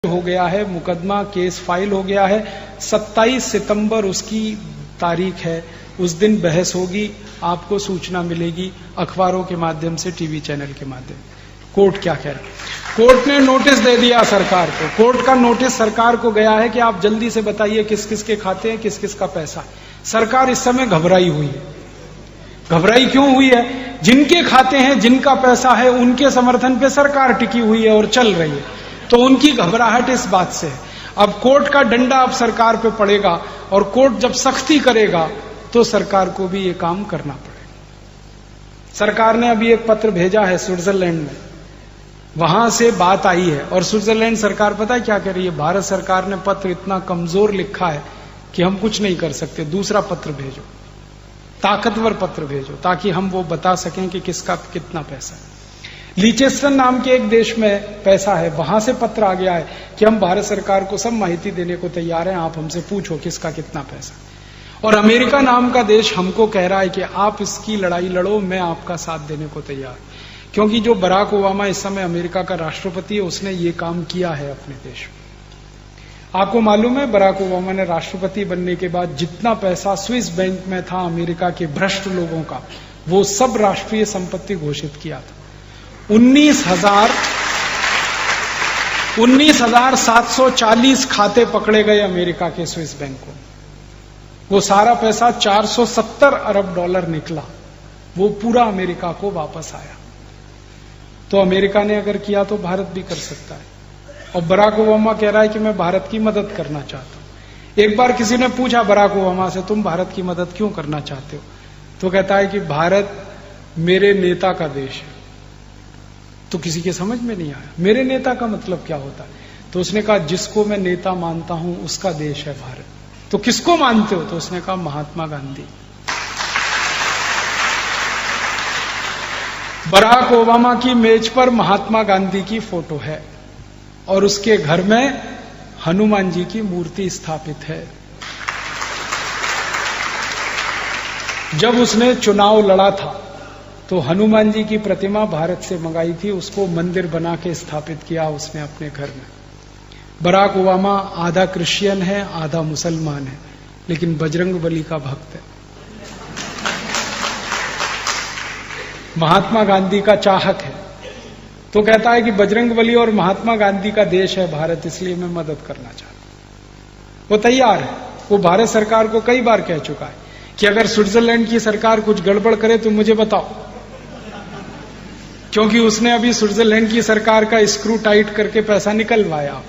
हो गया है, मुकदमा केस फाइल हो गया है। 27 सितंबर उसकी तारीख है, उस दिन बहस होगी, आपको सूचना मिलेगी अखबारों के माध्यम से, टीवी चैनल के माध्यम। कोर्ट क्या कह रहा है? कोर्ट ने नोटिस दे दिया सरकार को। कोर्ट का नोटिस सरकार को गया है कि आप जल्दी से बताइए किस किस के खाते हैं, किस किस का पैसा। सरकार इस समय घबराई हुई है। घबराई क्यों हुई है? जिनके खाते हैं, जिनका पैसा है, उनके समर्थन पे सरकार टिकी हुई है और चल रही है, तो उनकी घबराहट इस बात से है। अब कोर्ट का डंडा अब सरकार पे पड़ेगा, और कोर्ट जब सख्ती करेगा तो सरकार को भी ये काम करना पड़ेगा। सरकार ने अभी एक पत्र भेजा है स्विट्जरलैंड में, वहां से बात आई है, और स्विट्जरलैंड सरकार पता है क्या कह रही है? भारत सरकार ने पत्र इतना कमजोर लिखा है कि हम कुछ नहीं कर सकते, दूसरा पत्र भेजो, ताकतवर पत्र भेजो, ताकि हम वो बता सकें कि किसका कितना पैसा है। लीचेस्टन नाम के एक देश में पैसा है, वहां से पत्र आ गया है कि हम भारत सरकार को सब माहिती देने को तैयार हैं, आप हमसे पूछो किसका कितना पैसा। और अमेरिका नाम का देश हमको कह रहा है कि आप इसकी लड़ाई लड़ो, मैं आपका साथ देने को तैयार। क्योंकि जो बराक ओबामा इस समय अमेरिका का राष्ट्रपति है, उसने ये काम किया है अपने देश में। आपको मालूम है, बराक ओबामा ने राष्ट्रपति बनने के बाद जितना पैसा स्विस बैंक में था अमेरिका के भ्रष्ट लोगों का, वो सब राष्ट्रीय संपत्ति घोषित किया था। 19,740 खाते पकड़े गए अमेरिका के स्विस बैंकों। वो सारा पैसा $470 अरब निकला, वो पूरा अमेरिका को वापस आया। तो अमेरिका ने अगर किया तो भारत भी कर सकता है। और बराक ओबामा कह रहा है कि मैं भारत की मदद करना चाहता हूं। एक बार किसी ने पूछा बराक ओबामा से, तुम भारत की मदद क्यों करना चाहते हो? तो कहता है कि भारत मेरे नेता का देश है। तो किसी के समझ में नहीं आया मेरे नेता का मतलब क्या होता है। तो उसने कहा जिसको मैं नेता मानता हूं उसका देश है भारत। तो किसको मानते हो? तो उसने कहा महात्मा गांधी। बराक ओबामा की मेज पर महात्मा गांधी की फोटो है और उसके घर में हनुमान जी की मूर्ति स्थापित है। जब उसने चुनाव लड़ा था तो हनुमान जी की प्रतिमा भारत से मंगाई थी, उसको मंदिर बना के स्थापित किया उसने अपने घर में। बराक ओबामा आधा क्रिश्चियन है, आधा मुसलमान है, लेकिन बजरंगबली का भक्त है। महात्मा गांधी का चाहक है। तो कहता है कि बजरंगबली और महात्मा गांधी का देश है भारत, इसलिए मैं मदद करना चाहता हूं। वो तैयार है। वो भारत सरकार को कई बार कह चुका है कि अगर स्विट्जरलैंड की सरकार कुछ गड़बड़ करे तो मुझे बताओ, क्योंकि उसने अभी स्विट्जरलैंड की सरकार का स्क्रू टाइट करके पैसा निकलवाया।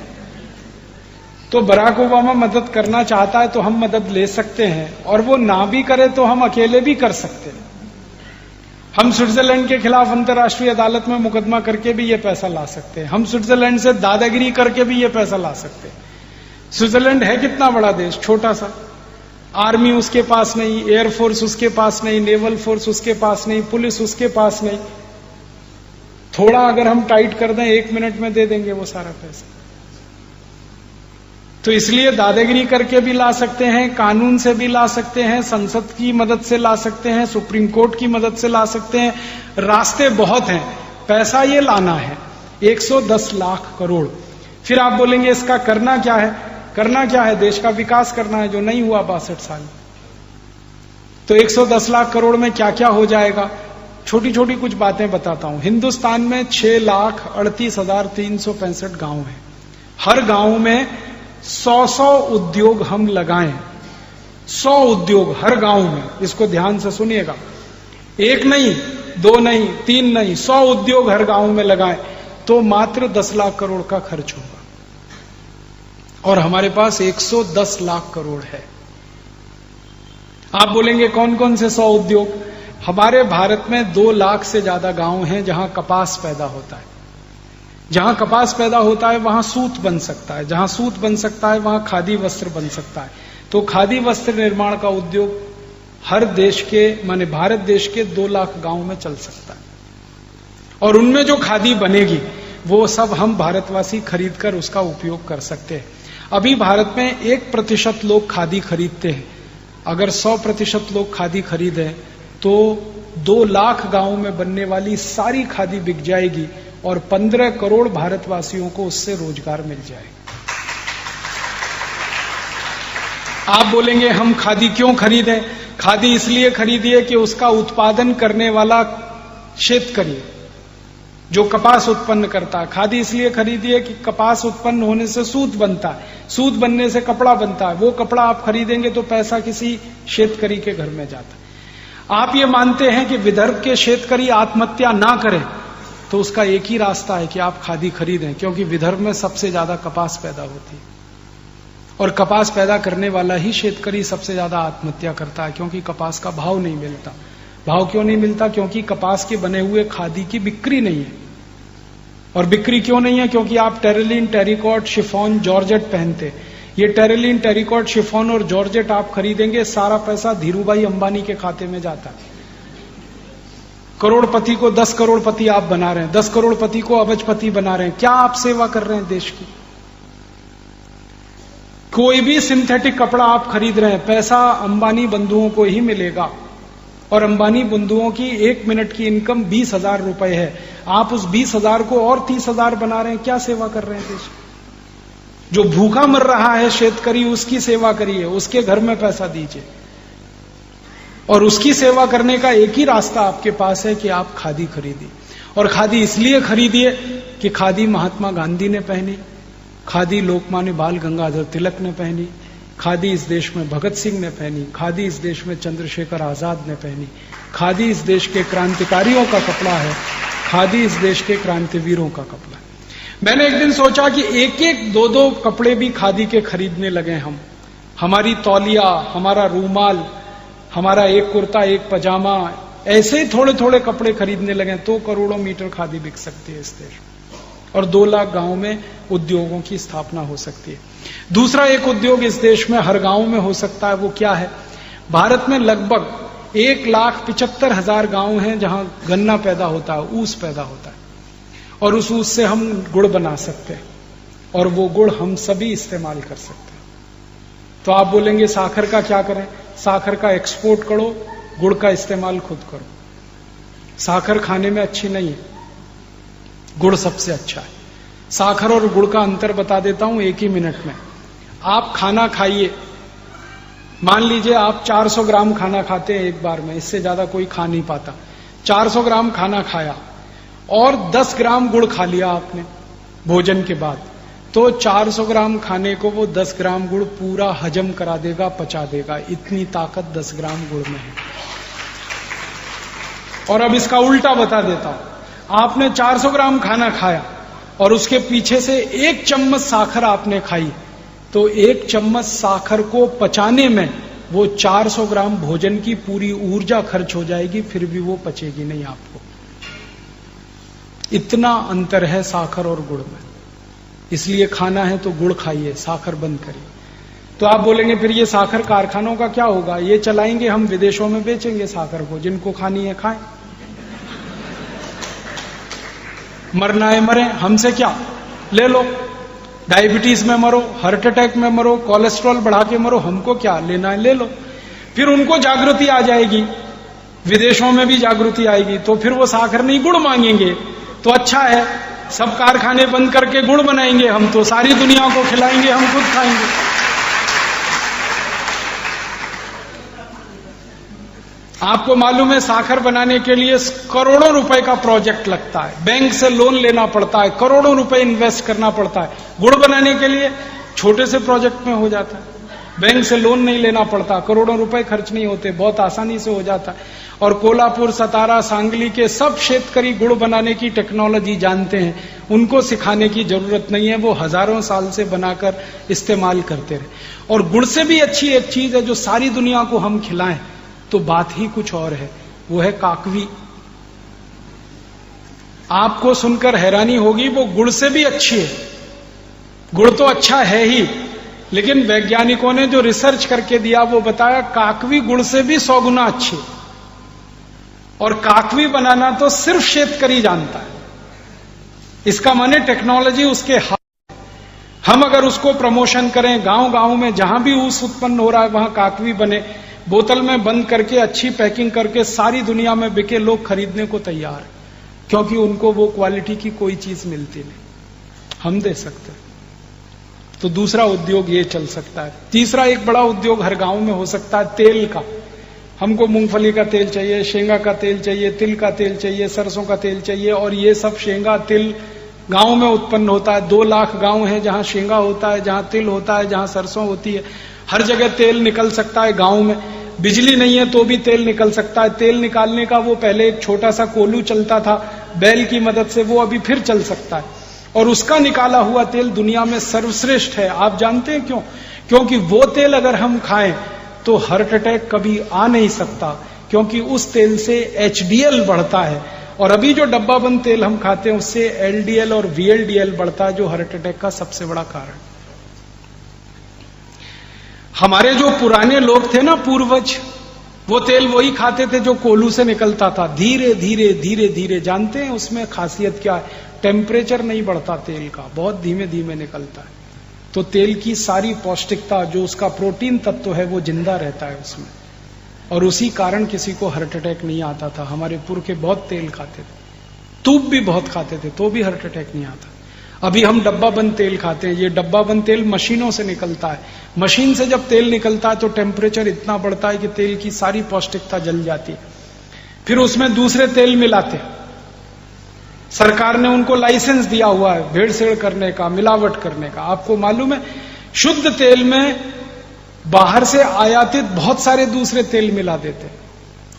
तो बराक ओबामा मदद करना चाहता है तो हम मदद ले सकते हैं, और वो ना भी करे तो हम अकेले भी कर सकते हैं। हम स्विट्जरलैंड के खिलाफ अंतर्राष्ट्रीय अदालत में मुकदमा करके भी ये पैसा ला सकते हैं। हम स्विट्जरलैंड से दादागिरी करके भी ये पैसा ला सकते हैं। स्विट्जरलैंड है कितना बड़ा देश, छोटा सा। आर्मी उसके पास नहीं, एयरफोर्स उसके पास नहीं, नेवल फोर्स उसके पास नहीं, पुलिस उसके पास नहीं। थोड़ा अगर हम टाइट कर दें 1 मिनट में दे देंगे वो सारा पैसा। तो इसलिए दादागिरी करके भी ला सकते हैं, कानून से भी ला सकते हैं, संसद की मदद से ला सकते हैं, सुप्रीम कोर्ट की मदद से ला सकते हैं। रास्ते बहुत हैं, पैसा ये लाना है 110 लाख करोड़। फिर आप बोलेंगे इसका करना क्या है? करना क्या है? देश का विकास करना है, जो नहीं हुआ 62 साल। तो 110 लाख करोड़ में क्या क्या हो जाएगा? छोटी छोटी कुछ बातें बताता हूं। हिंदुस्तान में 6,38,365 गांव हैं। हर गांव में 100 उद्योग हम लगाएं। 100 उद्योग हर गांव में, इसको ध्यान से सुनिएगा। 1 नहीं, 2 नहीं, 3 नहीं, 100 उद्योग हर गांव में लगाएं तो मात्र 10 लाख करोड़ का खर्च होगा। और हमारे पास 110 लाख करोड़ है। आप बोलेंगे कौन कौन से 100 उद्योग? हमारे भारत में 2 लाख से ज्यादा गांव हैं जहां कपास पैदा होता है। जहां कपास पैदा होता है वहां सूत बन सकता है, जहां सूत बन सकता है वहां खादी वस्त्र बन सकता है। तो खादी वस्त्र निर्माण का उद्योग हर देश के, माने भारत देश के 2 लाख गांव में चल सकता है। और उनमें जो खादी बनेगी वो सब हम भारतवासी खरीद कर उसका उपयोग कर सकते हैं। अभी भारत में 1% लोग खादी खरीदते हैं। अगर 100% लोग खादी खरीदें तो 2 लाख गांव में बनने वाली सारी खादी बिक जाएगी और 15 करोड़ भारतवासियों को उससे रोजगार मिल जाएगा। आप बोलेंगे हम खादी क्यों खरीदें? खादी इसलिए खरीदिए कि उसका उत्पादन करने वाला शेतकरी जो कपास उत्पन्न करता है, खादी इसलिए खरीदिए कि कपास उत्पन्न होने से सूत बनता है, सूत बनने से कपड़ा बनता है, वो कपड़ा आप खरीदेंगे तो पैसा किसी शेतकरी के घर में जाता है। आप ये मानते हैं कि विदर्भ के शेतकरी आत्महत्या ना करें, तो उसका एक ही रास्ता है कि आप खादी खरीदें, क्योंकि विदर्भ में सबसे ज्यादा कपास पैदा होती है और कपास पैदा करने वाला ही शेतकरी सबसे ज्यादा आत्महत्या करता है, क्योंकि कपास का भाव नहीं मिलता। भाव क्यों नहीं मिलता? क्योंकि कपास के बने हुए खादी की बिक्री नहीं है। और बिक्री क्यों नहीं है? क्योंकि आप टेरिलीन, टेरिकॉट, शिफॉन, जॉर्जेट पहनते। ये टेरिलीन, टेरिकॉट, शिफॉन और जॉर्जेट आप खरीदेंगे, सारा पैसा धीरूभाई अंबानी के खाते में जाता है। करोड़पति को 10 करोड़पति आप बना रहे हैं, 10 करोड़पति को अबजपति बना रहे हैं। क्या आप सेवा कर रहे हैं देश की? कोई भी सिंथेटिक कपड़ा आप खरीद रहे हैं, पैसा अंबानी बंधुओं को ही मिलेगा। और अंबानी बंधुओं की 1 मिनट की इनकम 20,000 रुपए है। आप उस 20,000 को और 30,000 बना रहे हैं। क्या सेवा कर रहे हैं देश? जो भूखा मर रहा है शेतकरी, उसकी सेवा करिए, उसके घर में पैसा दीजिए। और उसकी सेवा करने का एक ही रास्ता आपके पास है कि आप खादी खरीदिए। और खादी इसलिए खरीदिए कि खादी महात्मा गांधी ने पहनी, खादी लोकमान्य बाल गंगाधर तिलक ने पहनी, खादी इस देश में भगत सिंह ने पहनी, खादी इस देश में चंद्रशेखर आजाद ने पहनी, खादी इस देश के क्रांतिकारियों का कपड़ा है, खादी इस देश के क्रांतिवीरों का कपड़ा है। मैंने एक दिन सोचा कि एक एक 2-2 कपड़े भी खादी के खरीदने लगे हम। हमारी तौलिया, हमारा रूमाल, हमारा एक कुर्ता, एक पजामा, ऐसे ही थोड़े थोड़े कपड़े खरीदने लगे तो करोड़ों मीटर खादी बिक सकती है इस देश में। और 2 लाख गांव में उद्योगों की स्थापना हो सकती है। दूसरा एक उद्योग इस देश में हर गांव में हो सकता है। वो क्या है? भारत में लगभग 1,75,000 गांव हैं जहां गन्ना पैदा होता है, ऊस पैदा होता है, और उस ऊस से हम गुड़ बना सकते हैं और वो गुड़ हम सभी इस्तेमाल कर सकते हैं। तो आप बोलेंगे साखर का क्या करें? साखर का एक्सपोर्ट करो, गुड़ का इस्तेमाल खुद करो। साखर खाने में अच्छी नहीं है, गुड़ सबसे अच्छा है। साखर और गुड़ का अंतर बता देता हूं 1 ही मिनट में। आप खाना खाइए, मान लीजिए आप 400 ग्राम खाना खाते हैं एक बार में, इससे ज्यादा कोई खा नहीं पाता। 400 ग्राम खाना खाया और 10 ग्राम गुड़ खा लिया आपने भोजन के बाद, तो 400 ग्राम खाने को वो 10 ग्राम गुड़ पूरा हजम करा देगा, पचा देगा। इतनी ताकत 10 ग्राम गुड़ में है। और अब इसका उल्टा बता देता हूं। आपने 400 ग्राम खाना खाया और उसके पीछे से 1 चम्मच साखर आपने खाई, तो 1 चम्मच साखर को पचाने में वो 400 ग्राम भोजन की पूरी ऊर्जा खर्च हो जाएगी, फिर भी वो पचेगी नहीं आपको। इतना अंतर है साखर और गुड़ में। इसलिए खाना है तो गुड़ खाइए, साखर बंद करिए। तो आप बोलेंगे फिर ये साखर कारखानों का क्या होगा? ये चलाएंगे हम, विदेशों में बेचेंगे साखर को, जिनको खानी है खाएं, मरना है मरे, हमसे क्या, ले लो। डायबिटीज में मरो, हार्ट अटैक में मरो, कोलेस्ट्रॉल बढ़ा के मरो, हमको क्या, लेना है ले लो। फिर उनको जागृति आ जाएगी, विदेशों में भी जागृति आएगी, तो फिर वो साखर नहीं गुड़ मांगेंगे। तो अच्छा है, सब कारखाने बंद करके गुड़ बनाएंगे हम, तो सारी दुनिया को खिलाएंगे, हम खुद खाएंगे। आपको मालूम है साखर बनाने के लिए करोड़ों रुपए का प्रोजेक्ट लगता है, बैंक से लोन लेना पड़ता है, करोड़ों रुपए इन्वेस्ट करना पड़ता है। गुड़ बनाने के लिए छोटे से प्रोजेक्ट में हो जाता है, बैंक से लोन नहीं लेना पड़ता, करोड़ों रुपए खर्च नहीं होते, बहुत आसानी से हो जाता है। और कोल्हापुर, सतारा, सांगली के सब शेतकरी गुड़ बनाने की टेक्नोलॉजी जानते हैं, उनको सिखाने की जरूरत नहीं है, वो हजारों साल से बनाकर इस्तेमाल करते रहे। और गुड़ से भी अच्छी एक चीज है जो सारी दुनिया को हम खिलाएं तो बात ही कुछ और है, वो है काकवी। आपको सुनकर हैरानी होगी, वो गुड़ से भी अच्छी है। गुड़ तो अच्छा है ही, लेकिन वैज्ञानिकों ने जो रिसर्च करके दिया वो बताया काकवी गुड़ से भी 100 गुना अच्छी है। और काकवी बनाना तो सिर्फ शेतकरी जानता है, इसका माने टेक्नोलॉजी उसके हाथ। हम अगर उसको प्रमोशन करें, गांव गांव में जहां भी ऊस उत्पन्न हो रहा है वहां काकवी बने, बोतल में बंद करके अच्छी पैकिंग करके सारी दुनिया में बिके, लोग खरीदने को तैयार है, क्योंकि उनको वो क्वालिटी की कोई चीज मिलती नहीं, हम दे सकते हैं। तो दूसरा उद्योग ये चल सकता है। तीसरा एक बड़ा उद्योग हर गांव में हो सकता है तेल का। हमको मूंगफली का तेल चाहिए, शेंगा का तेल चाहिए, तिल का तेल चाहिए, सरसों का तेल चाहिए, और ये सब शेंगा तिल गांव में उत्पन्न होता है। 2 लाख गांव हैं जहां शेंगा होता है, जहां तिल होता है, जहां सरसों होती है। हर जगह तेल निकल सकता है गांव में। बिजली नहीं है तो भी तेल निकल सकता है। तेल निकालने का वो पहले एक छोटा सा कोलू चलता था बैल की मदद से, वो अभी फिर चल सकता है, और उसका निकाला हुआ तेल दुनिया में सर्वश्रेष्ठ है। आप जानते हैं क्यों? क्योंकि वो तेल अगर हम खाएं तो हार्ट अटैक कभी आ नहीं सकता, क्योंकि उस तेल से HDL बढ़ता है, और अभी जो डब्बा बंद तेल हम खाते हैं उससे LDL और VLDL बढ़ता है, जो हार्ट अटैक का सबसे बड़ा कारण। हमारे जो पुराने लोग थे ना, पूर्वज, वो तेल वही खाते थे जो कोलू से निकलता था। धीरे धीरे धीरे धीरे, जानते हैं उसमें खासियत क्या है? टेम्परेचर नहीं बढ़ता तेल का, बहुत धीमे धीमे निकलता है। तो तेल की सारी पौष्टिकता, जो उसका प्रोटीन तत्व है, वो जिंदा रहता है उसमें, और उसी कारण किसी को हार्ट अटैक नहीं आता था। हमारे पुरखे बहुत तेल खाते थे, तूप भी बहुत खाते थे, तो भी हार्ट अटैक नहीं आता। अभी हम डब्बा बंद तेल खाते हैं। ये डब्बा बंद तेल मशीनों से निकलता है। मशीन से जब तेल निकलता है तो टेम्परेचर इतना बढ़ता है कि तेल की सारी पौष्टिकता जल जाती है। फिर उसमें दूसरे तेल मिलाते हैं। सरकार ने उनको लाइसेंस दिया हुआ है भेड़सेड़ करने का, मिलावट करने का। आपको मालूम है, शुद्ध तेल में बाहर से आयातित बहुत सारे दूसरे तेल मिला देते हैं,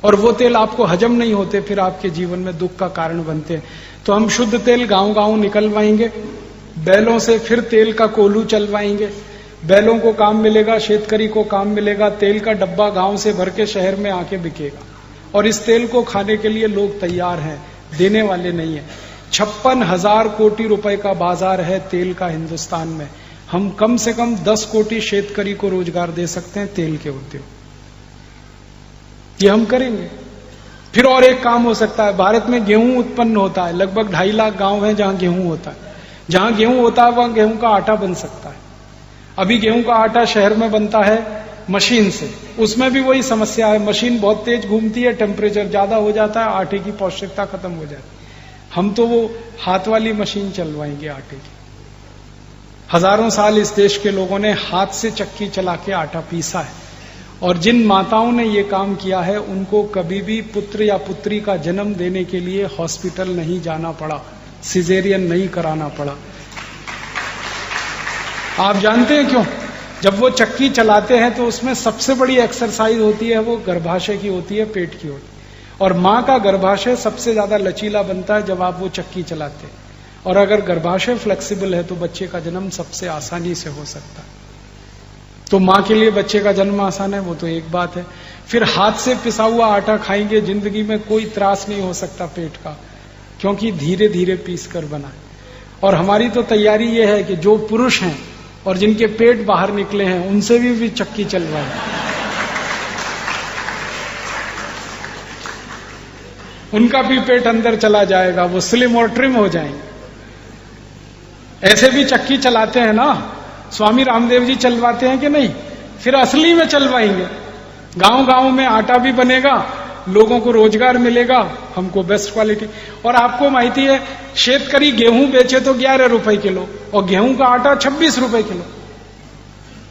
और वो तेल आपको हजम नहीं होते, फिर आपके जीवन में दुख का कारण बनते हैं। तो हम शुद्ध तेल गांव गांव निकलवाएंगे बैलों से, फिर तेल का कोलू चलवाएंगे। बैलों को काम मिलेगा, शेतकरी को काम मिलेगा, तेल का डब्बा गांव से भर के शहर में आके बिकेगा, और इस तेल को खाने के लिए लोग तैयार हैं, देने वाले नहीं है। 56,000 कोटि रुपए का बाजार है तेल का हिंदुस्तान में। हम कम से कम 10 कोटि शेतकरी को रोजगार दे सकते हैं तेल के उद्योग। ये हम करेंगे। फिर और एक काम हो सकता है, भारत में गेहूं उत्पन्न होता है, लगभग 2.5 लाख गांव हैं जहां गेहूं होता है। जहां गेहूं होता है वहां गेहूं का आटा बन सकता है। अभी गेहूं का आटा शहर में बनता है मशीन से, उसमें भी वही समस्या है, मशीन बहुत तेज घूमती है, टेम्परेचर ज्यादा हो जाता है, आटे की पौष्टिकता खत्म हो जाती है। हम तो वो हाथ वाली मशीन चलवाएंगे आटे की। हजारों साल इस देश के लोगों ने हाथ से चक्की चला के आटा पीसा है, और जिन माताओं ने ये काम किया है उनको कभी भी पुत्र या पुत्री का जन्म देने के लिए हॉस्पिटल नहीं जाना पड़ा, सिजेरियन नहीं कराना पड़ा। आप जानते हैं क्यों? जब वो चक्की चलाते हैं तो उसमें सबसे बड़ी एक्सरसाइज होती है, वो गर्भाशय की होती है, पेट की होती है, और मां का गर्भाशय सबसे ज्यादा लचीला बनता है जब आप वो चक्की चलाते हैं, और अगर गर्भाशय फ्लेक्सिबल है तो बच्चे का जन्म सबसे आसानी से हो सकता है। तो मां के लिए बच्चे का जन्म आसान है, वो तो एक बात है। फिर हाथ से पिसा हुआ आटा खाएंगे, जिंदगी में कोई त्रास नहीं हो सकता पेट का, क्योंकि धीरे धीरे पीस कर बना है। और हमारी तो तैयारी ये है कि जो पुरुष हैं और जिनके पेट बाहर निकले हैं उनसे भी चक्की चलवाए, उनका भी पेट अंदर चला जाएगा, वो स्लिम और ट्रिम हो जाएंगे। ऐसे भी चक्की चलाते हैं ना, स्वामी रामदेव जी चलवाते हैं कि नहीं? फिर असली में चलवाएंगे। गांव गांव में आटा भी बनेगा, लोगों को रोजगार मिलेगा, हमको बेस्ट क्वालिटी। और आपको माहिती है, शेतकरी गेहूं बेचे तो 11 रुपए किलो, और गेहूं का आटा 26 रुपए किलो।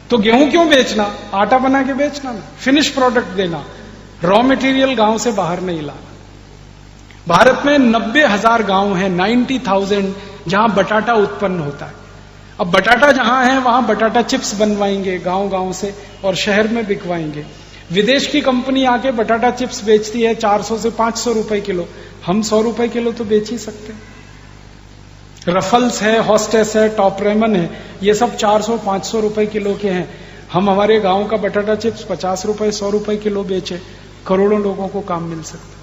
तो गेहूं क्यों बेचना? आटा बना के बेचना ना, फिनिश प्रोडक्ट देना, रॉ मटेरियल गांव से बाहर नहीं लाना। भारत में 90,000 गांव हैं, 90,000, जहां बटाटा उत्पन्न होता है। अब बटाटा जहां है वहां बटाटा चिप्स बनवाएंगे गांव गांव से, और शहर में बिकवाएंगे। विदेश की कंपनी आके बटाटा चिप्स बेचती है 400 से 500 रुपए किलो, हम 100 रुपए किलो तो बेच ही सकते हैं। रफल्स है, हॉस्टेस है, टॉप रेमन है, ये सब 400-500 रुपए किलो के हैं। हम हमारे गांव का बटाटा चिप्स 50 रुपए 100 रुपए किलो बेचे, करोड़ों लोगों को काम मिल सकता है।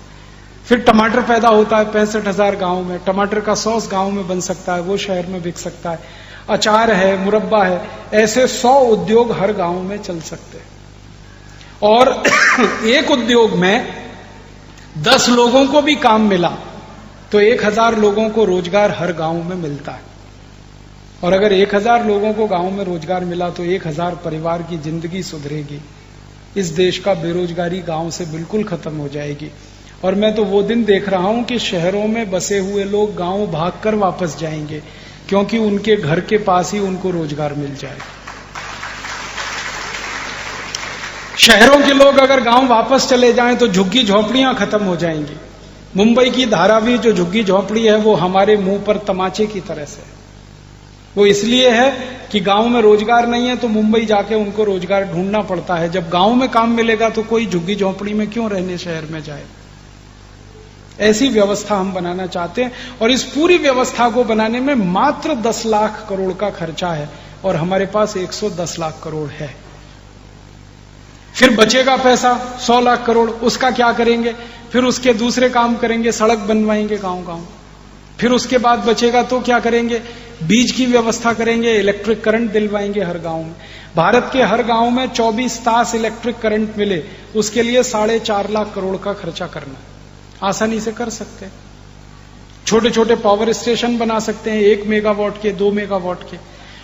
फिर टमाटर पैदा होता है 65,000 गांव में, टमाटर का सॉस गांव में बन सकता है, वो शहर में बिक सकता है। अचार है, मुरब्बा है, ऐसे 100 उद्योग हर गांव में चल सकते हैं। और एक उद्योग में 10 लोगों को भी काम मिला तो 1000 लोगों को रोजगार हर गांव में मिलता है। और अगर 1000 लोगों को गांव में रोजगार मिला तो 1000 परिवार की जिंदगी सुधरेगी। इस देश का बेरोजगारी गांव से बिल्कुल खत्म हो जाएगी। और मैं तो वो दिन देख रहा हूं कि शहरों में बसे हुए लोग गांव भागकर वापस जाएंगे। क्योंकि उनके घर के पास ही उनको रोजगार मिल जाएगा। शहरों के लोग अगर गांव वापस चले जाएं तो झुग्गी झोपड़ियां खत्म हो जाएंगी। मुंबई की धारावी जो झुग्गी झोपड़ी है वो हमारे मुंह पर तमाचे की तरह से, वो इसलिए है कि गांव में रोजगार नहीं है तो मुंबई जाके उनको रोजगार ढूंढना पड़ता है। जब गांव में काम मिलेगा तो कोई झुग्गी झोपड़ी में क्यों रहने शहर में जाए। ऐसी व्यवस्था हम बनाना चाहते हैं और इस पूरी व्यवस्था को बनाने में मात्र 10 लाख करोड़ का खर्चा है और हमारे पास 110 लाख करोड़ है। फिर बचेगा पैसा 100 लाख करोड़, उसका क्या करेंगे? फिर उसके दूसरे काम करेंगे, सड़क बनवाएंगे गांव गांव। फिर उसके बाद बचेगा तो क्या करेंगे? बीज की व्यवस्था करेंगे, इलेक्ट्रिक करंट दिलवाएंगे हर गांव में। भारत के हर गांव में 24 तास इलेक्ट्रिक करंट मिले, उसके लिए 4.5 लाख करोड़ का खर्चा करना आसानी से कर सकते हैं। छोटे छोटे पावर स्टेशन बना सकते हैं, 1 मेगावाट के, 2 मेगावाट के,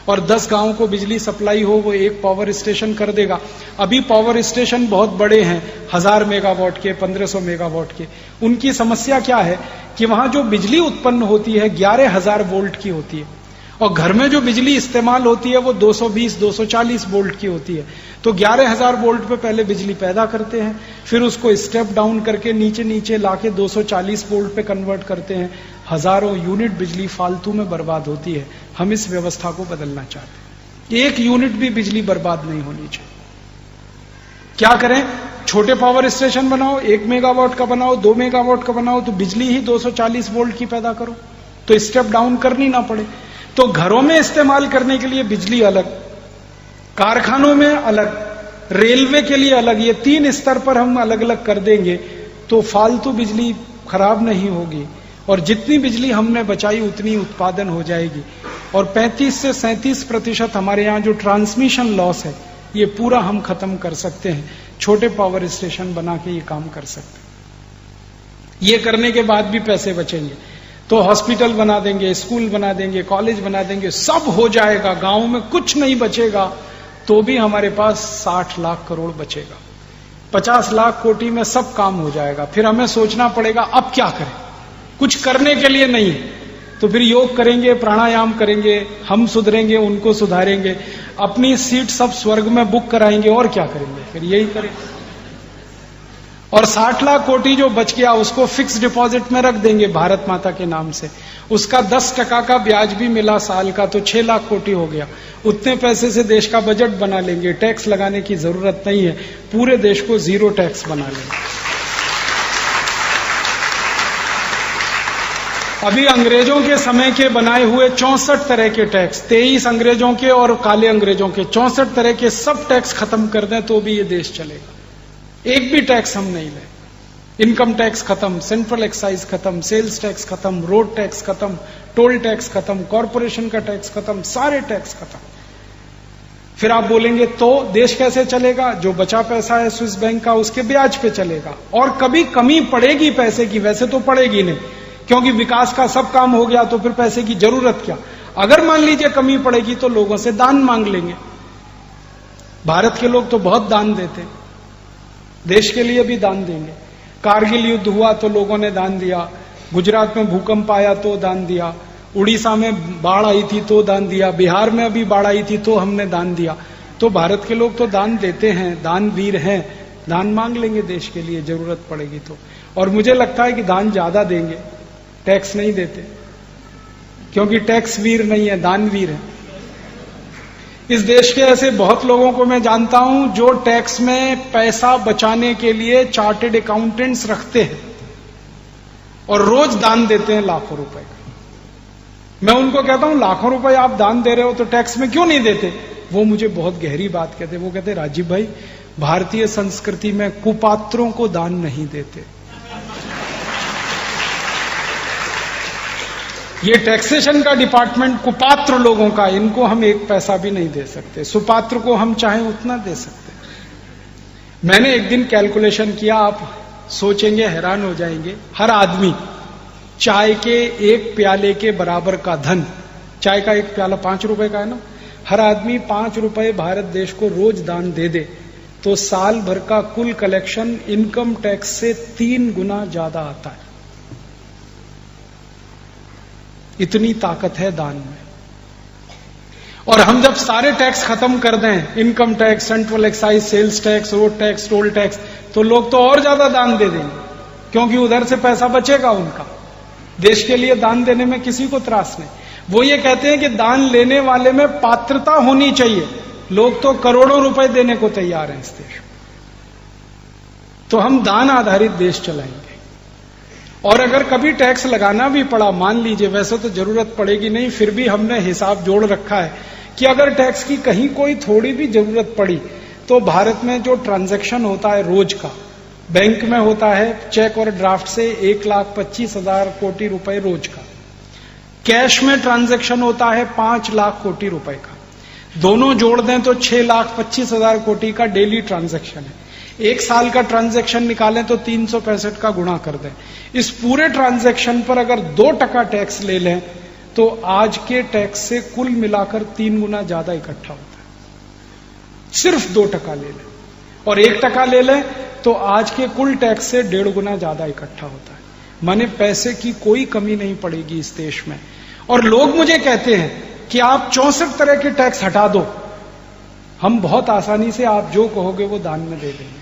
और 10 गांव को बिजली सप्लाई हो वो एक पावर स्टेशन कर देगा। अभी पावर स्टेशन बहुत बड़े हैं, 1000 मेगावाट के, 1500 मेगावाट के। उनकी समस्या क्या है कि वहां जो बिजली उत्पन्न होती है 11,000 वोल्ट की होती है और घर में जो बिजली इस्तेमाल होती है वो 220-240 वोल्ट की होती है। तो 11,000 वोल्ट पे पहले बिजली पैदा करते हैं, फिर उसको स्टेप डाउन करके नीचे नीचे लाके 240 वोल्ट पे कन्वर्ट करते हैं। हजारों यूनिट बिजली फालतू में बर्बाद होती है। हम इस व्यवस्था को बदलना चाहते हैं। 1 यूनिट भी बिजली बर्बाद नहीं होनी चाहिए। क्या करें? छोटे पावर स्टेशन बनाओ, 1 मेगावाट का बनाओ, 2 मेगावाट का बनाओ, तो बिजली ही 240 वोल्ट की पैदा करो, तो स्टेप डाउन करनी ना पड़े। तो घरों में इस्तेमाल करने के लिए बिजली अलग, कारखानों में अलग, रेलवे के लिए अलग, ये 3 स्तर पर हम अलग अलग कर देंगे तो फालतू बिजली खराब नहीं होगी और जितनी बिजली हमने बचाई उतनी उत्पादन हो जाएगी। और 35 से 37% हमारे यहाँ जो ट्रांसमिशन लॉस है ये पूरा हम खत्म कर सकते हैं। छोटे पावर स्टेशन बना के ये काम कर सकते हैं। ये करने के बाद भी पैसे बचेंगे तो हॉस्पिटल बना देंगे, स्कूल बना देंगे, कॉलेज बना देंगे, सब हो जाएगा। गांव में कुछ नहीं बचेगा तो भी हमारे पास 60 लाख करोड़ बचेगा। 50 लाख कोटी में सब काम हो जाएगा। फिर हमें सोचना पड़ेगा अब क्या करें, कुछ करने के लिए नहीं, तो फिर योग करेंगे, प्राणायाम करेंगे, हम सुधरेंगे, उनको सुधारेंगे, अपनी सीट सब स्वर्ग में बुक कराएंगे और क्या करेंगे, फिर यही करेंगे। और 60 लाख कोटी जो बच गया उसको फिक्स डिपॉजिट में रख देंगे भारत माता के नाम से, उसका 10% का ब्याज भी मिला साल का तो 6 लाख कोटी हो गया। उतने पैसे से देश का बजट बना लेंगे, टैक्स लगाने की जरूरत नहीं है, पूरे देश को 0 टैक्स बना लेंगे। अभी अंग्रेजों के समय के बनाए हुए 64 तरह के टैक्स, 23 अंग्रेजों के और काले अंग्रेजों के 64 तरह के सब टैक्स खत्म कर दें तो भी ये देश चलेगा। एक भी टैक्स हम नहीं लें। इनकम टैक्स खत्म, सेंट्रल एक्साइज खत्म, सेल्स टैक्स खत्म, रोड टैक्स खत्म, टोल टैक्स खत्म, कॉरपोरेशन का टैक्स खत्म, सारे टैक्स खत्म। फिर आप बोलेंगे तो देश कैसे चलेगा? जो बचा पैसा है स्विस बैंक का उसके ब्याज पे चलेगा और कभी कमी पड़ेगी पैसे की, वैसे तो पड़ेगी नहीं क्योंकि विकास का सब काम हो गया तो फिर पैसे की जरूरत क्या। अगर मान लीजिए कमी पड़ेगी तो लोगों से दान मांग लेंगे। भारत के लोग तो बहुत दान देते, देश के लिए भी दान देंगे। कारगिल युद्ध हुआ तो लोगों ने दान दिया, गुजरात में भूकंप आया तो दान दिया, उड़ीसा में बाढ़ आई थी तो दान दिया, बिहार में अभी बाढ़ आई थी तो हमने दान दिया। तो भारत के लोग तो दान देते हैं, दानवीर हैं, दान मांग लेंगे देश के लिए जरूरत पड़ेगी तो। और मुझे लगता है कि दान ज्यादा देंगे, टैक्स नहीं देते क्योंकि टैक्स वीर नहीं है, दानवीर है। इस देश के ऐसे बहुत लोगों को मैं जानता हूं जो टैक्स में पैसा बचाने के लिए चार्टेड अकाउंटेंट्स रखते हैं और रोज दान देते हैं लाखों रुपए का। मैं उनको कहता हूं लाखों रुपए आप दान दे रहे हो तो टैक्स में क्यों नहीं देते? वो मुझे बहुत गहरी बात कहते, वो कहते राजीव भाई भारतीय संस्कृति में कुपात्रों को दान नहीं देते। ये टैक्सेशन का डिपार्टमेंट कुपात्र लोगों का, इनको हम 1 पैसा भी नहीं दे सकते, सुपात्र को हम चाहें उतना दे सकते। मैंने एक दिन कैलकुलेशन किया, आप सोचेंगे हैरान हो जाएंगे। हर आदमी चाय के 1 प्याले के बराबर का धन, चाय का 1 प्याला 5 रुपए का है ना, हर आदमी 5 रुपए भारत देश को रोज दान दे दे तो साल भर का कुल कलेक्शन इनकम टैक्स से 3 गुना ज्यादा आता है। इतनी ताकत है दान में। और हम जब सारे टैक्स खत्म कर दें, income tax, central excise, sales tax, road tax, toll tax, तो लोग तो और ज्यादा दान दे देंगे, क्योंकि उधर से पैसा बचेगा उनका। देश के लिए दान देने में किसी को त्रास नहीं। वो ये कहते हैं कि दान लेने वाले में पात्रता होनी चाहिए। लोग तो करोड़ों रुपए देने को तैयार हैं इस देश में। तो हम दान आधारित देश चलाएंगे। और अगर कभी टैक्स लगाना भी पड़ा, मान लीजिए, वैसे तो जरूरत पड़ेगी नहीं, फिर भी हमने हिसाब जोड़ रखा है कि अगर टैक्स की कहीं कोई थोड़ी भी जरूरत पड़ी, तो भारत में जो ट्रांजैक्शन होता है रोज का, बैंक में होता है चेक और ड्राफ्ट से 1,25,000 कोटि रुपए रोज का, कैश में ट्रांजैक्शन होता है 5 लाख कोटि रुपए का, दोनों जोड़ दें तो 6,25,000 कोटि का डेली ट्रांजैक्शन है। एक साल का ट्रांजैक्शन निकालें तो 365 का गुणा कर दें। इस पूरे ट्रांजैक्शन पर अगर 2% टैक्स ले लें तो आज के टैक्स से कुल मिलाकर 3 गुना ज्यादा इकट्ठा होता है। सिर्फ 2% ले लें, और 1% ले लें तो आज के कुल टैक्स से 1.5 गुना ज्यादा इकट्ठा होता है। माने पैसे की कोई कमी नहीं पड़ेगी इस देश में। और लोग मुझे कहते हैं कि आप 64 तरह के टैक्स हटा दो, हम बहुत आसानी से आप जो कहोगे वो दान में दे देंगे।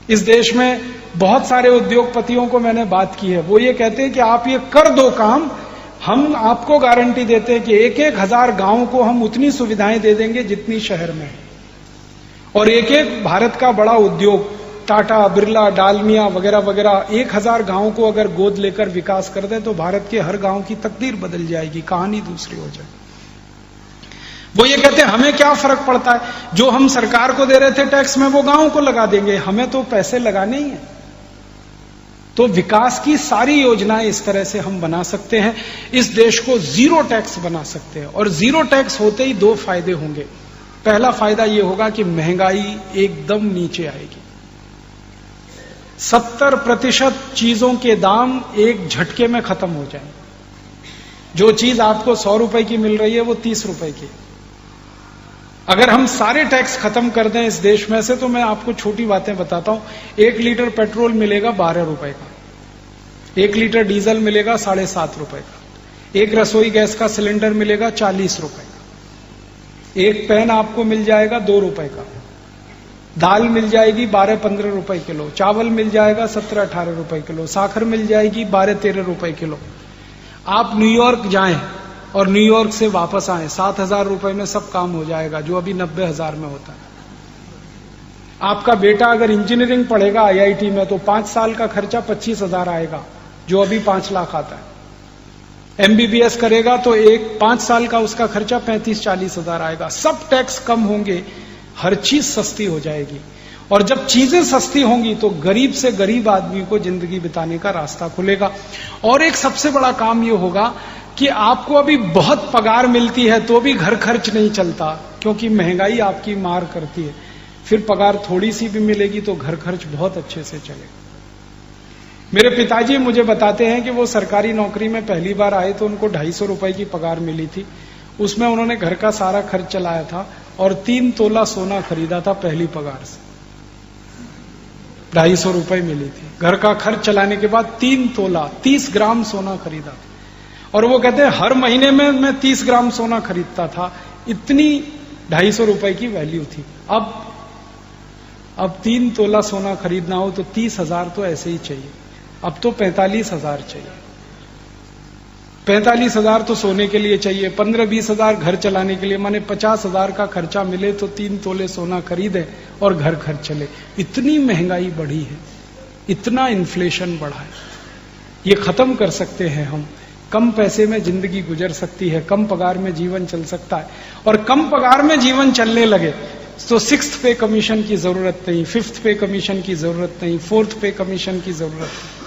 इस देश में बहुत सारे उद्योगपतियों को मैंने बात की है, वो ये कहते हैं कि आप ये कर दो काम, हम आपको गारंटी देते हैं कि 1,000 गांव को हम उतनी सुविधाएं दे देंगे जितनी शहर में है। और एक भारत का बड़ा उद्योग, टाटा, बिरला, डालमिया वगैरह वगैरह, 1,000 गांव को अगर गोद लेकर विकास कर दे तो भारत के हर गांव की तकदीर बदल जाएगी, कहानी दूसरी हो जाएगी। वो ये कहते हैं हमें क्या फर्क पड़ता है, जो हम सरकार को दे रहे थे टैक्स में वो गांव को लगा देंगे, हमें तो पैसे लगाने ही है। तो विकास की सारी योजनाएं इस तरह से हम बना सकते हैं। इस देश को जीरो टैक्स बना सकते हैं। और जीरो टैक्स होते ही 2 फायदे होंगे। पहला फायदा यह होगा कि महंगाई एकदम नीचे आएगी। 70% चीजों के दाम एक झटके में खत्म हो जाएंगे। जो चीज आपको 100 रुपए की मिल रही है वो 30 रुपए की। अगर हम सारे टैक्स खत्म कर दें इस देश में से, तो मैं आपको छोटी बातें बताता हूं। 1 लीटर पेट्रोल मिलेगा 12 रुपए का, 1 लीटर डीजल मिलेगा 7.5 रुपए का, एक रसोई गैस का सिलेंडर मिलेगा 40 रुपए का, एक पेन आपको मिल जाएगा 2 रुपए का, दाल मिल जाएगी 12-15 रुपए किलो, चावल मिल जाएगा 17-18 रुपए किलो, साखर मिल जाएगी 12-13 रुपए किलो। आप न्यूयॉर्क जाएं और न्यूयॉर्क से वापस आए, 7,000 रुपए में सब काम हो जाएगा, जो अभी 90,000 में होता है। आपका बेटा अगर इंजीनियरिंग पढ़ेगा IIT में तो 5 साल का खर्चा 25,000 आएगा, जो अभी 5 लाख आता है। MBBS करेगा तो 5 साल का उसका खर्चा 35-40 हजार आएगा। सब टैक्स कम होंगे, हर चीज सस्ती हो जाएगी। और जब चीजें सस्ती होंगी तो गरीब से गरीब आदमी को जिंदगी बिताने का रास्ता खुलेगा। और एक सबसे बड़ा काम यह होगा कि आपको अभी बहुत पगार मिलती है तो भी घर खर्च नहीं चलता, क्योंकि महंगाई आपकी मार करती है। फिर पगार थोड़ी सी भी मिलेगी तो घर खर्च बहुत अच्छे से चलेगा। मेरे पिताजी मुझे बताते हैं कि वो सरकारी नौकरी में पहली बार आए तो उनको 250 रुपए की पगार मिली थी। उसमें उन्होंने घर का सारा खर्च चलाया था और 3 तोला सोना खरीदा था पहली पगार से। 250 रुपए मिली थी, घर का खर्च चलाने के बाद 3 तोला 30 ग्राम सोना खरीदा था। और वो कहते हैं हर महीने में मैं 30 ग्राम सोना खरीदता था, इतनी 250 रुपए की वैल्यू थी। अब 3 तोला सोना खरीदना हो तो 30,000 तो ऐसे ही चाहिए, अब तो 45,000 चाहिए। 45,000 तो सोने के लिए चाहिए, 15-20 हजार घर चलाने के लिए, माने 50,000 का खर्चा मिले तो 3 तोले सोना खरीदे और घर खर्च चले। इतनी महंगाई बढ़ी है, इतना इन्फ्लेशन बढ़ा है, ये खत्म कर सकते हैं हम। कम पैसे में जिंदगी गुजर सकती है, कम पगार में जीवन चल सकता है। और कम पगार में जीवन चलने लगे तो 6th पे कमीशन की जरूरत नहीं, 5th पे कमीशन की जरूरत नहीं, 4th पे कमीशन की जरूरत नहीं।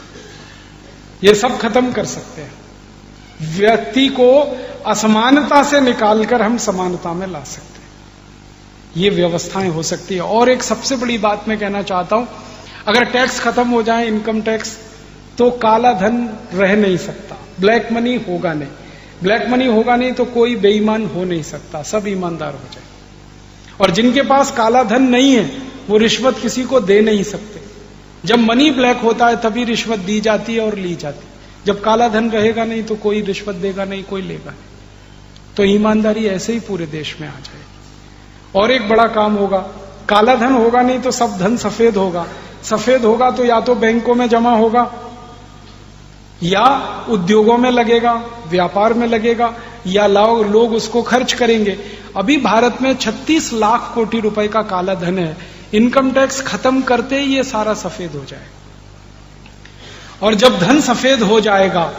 ये सब खत्म कर सकते हैं। व्यक्ति को असमानता से निकालकर हम समानता में ला सकते हैं। ये व्यवस्थाएं हो सकती है। और एक सबसे बड़ी बात मैं कहना चाहता हूं, अगर टैक्स खत्म हो जाए, इनकम टैक्स, तो काला धन रह नहीं सकता, ब्लैक मनी होगा नहीं। ब्लैक मनी होगा नहीं तो कोई बेईमान हो नहीं सकता, सब ईमानदार हो जाए। और जिनके पास काला धन नहीं है वो रिश्वत किसी को दे नहीं सकते। जब मनी ब्लैक होता है तभी रिश्वत दी जाती है और ली जाती है। जब काला धन रहेगा नहीं तो कोई रिश्वत देगा नहीं, कोई लेगा नहीं। तो ईमानदारी ऐसे ही पूरे देश में आ जाएगी। और एक बड़ा काम होगा, काला धन होगा नहीं तो सब धन सफेद होगा। सफेद होगा तो या तो बैंकों में जमा होगा, या उद्योगों में लगेगा, व्यापार में लगेगा, या लोग उसको खर्च करेंगे। अभी भारत में 36 लाख कोटि रुपए का काला धन है। इनकम टैक्स खत्म करते ही ये सारा सफेद हो जाएगा। और जब धन सफेद हो जाएगा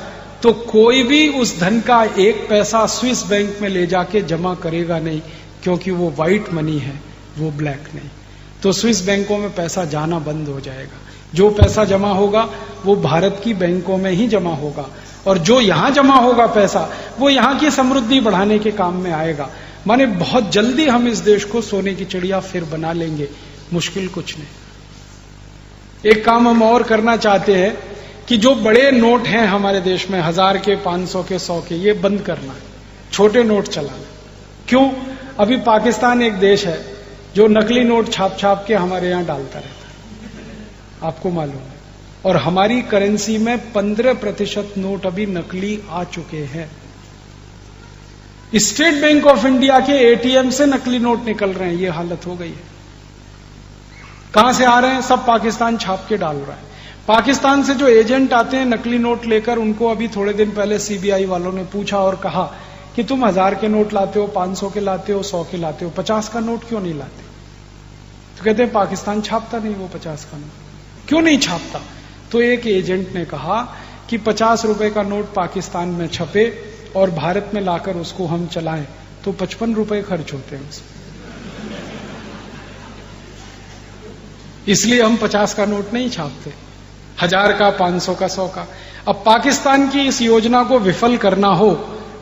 तो कोई भी उस धन का एक पैसा स्विस बैंक में ले जाके जमा करेगा नहीं, क्योंकि वो व्हाइट मनी है, वो ब्लैक नहीं। तो स्विस बैंकों में पैसा जाना बंद हो जाएगा। जो पैसा जमा होगा वो भारत की बैंकों में ही जमा होगा, और जो यहां जमा होगा पैसा वो यहां की समृद्धि बढ़ाने के काम में आएगा। माने बहुत जल्दी हम इस देश को सोने की चिड़िया फिर बना लेंगे, मुश्किल कुछ नहीं। एक काम हम और करना चाहते हैं कि जो बड़े नोट हैं हमारे देश में, 1000 के, 500 के, 100 के, ये बंद करना है, छोटे नोट चलाना। क्यों? अभी पाकिस्तान एक देश है जो नकली नोट छाप छाप के हमारे यहां डालता रहता है, आपको मालूम है। और हमारी करेंसी में 15% नोट अभी नकली आ चुके हैं। स्टेट बैंक ऑफ इंडिया के एटीएम से नकली नोट निकल रहे हैं, ये हालत हो गई है। कहां से आ रहे हैं? सब पाकिस्तान छाप के डाल रहा है। पाकिस्तान से जो एजेंट आते हैं नकली नोट लेकर, उनको अभी थोड़े दिन पहले सीबीआई वालों ने पूछा और कहा कि तुम 1000 के नोट लाते हो, 500 के लाते हो, 100 के लाते हो, 50 का नोट क्यों नहीं लाते? तो कहते हैं पाकिस्तान छापता नहीं वो 50 का नोट। क्यों नहीं छापता? तो एक एजेंट ने कहा कि 50 रुपए का नोट पाकिस्तान में छपे और भारत में लाकर उसको हम चलाएं तो 55 रुपए खर्च होते हैं उसमें, इसलिए हम 50 का नोट नहीं छापते, 1000 का, 500 का, 100 का। अब पाकिस्तान की इस योजना को विफल करना हो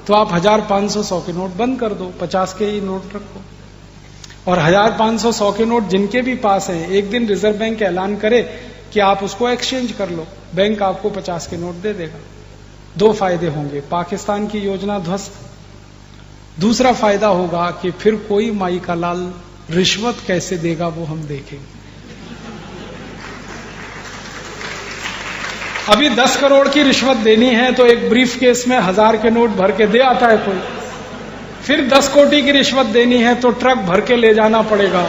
तो आप 1000, 500, 100 के नोट बंद कर दो, 50 के ही नोट रखो। और 1000, 500, 100 के नोट जिनके भी पास हैं, एक दिन रिजर्व बैंक ऐलान करे कि आप उसको एक्सचेंज कर लो, बैंक आपको 50 के नोट दे देगा। 2 फायदे होंगे, पाकिस्तान की योजना ध्वस्त। दूसरा फायदा होगा कि फिर कोई माई का लाल रिश्वत कैसे देगा वो हम देखेंगे। अभी 10 करोड़ की रिश्वत देनी है तो एक ब्रीफ केस में 1000 के नोट भर के दे आता है कोई। फिर 10 कोटी की रिश्वत देनी है तो ट्रक भर के ले जाना पड़ेगा।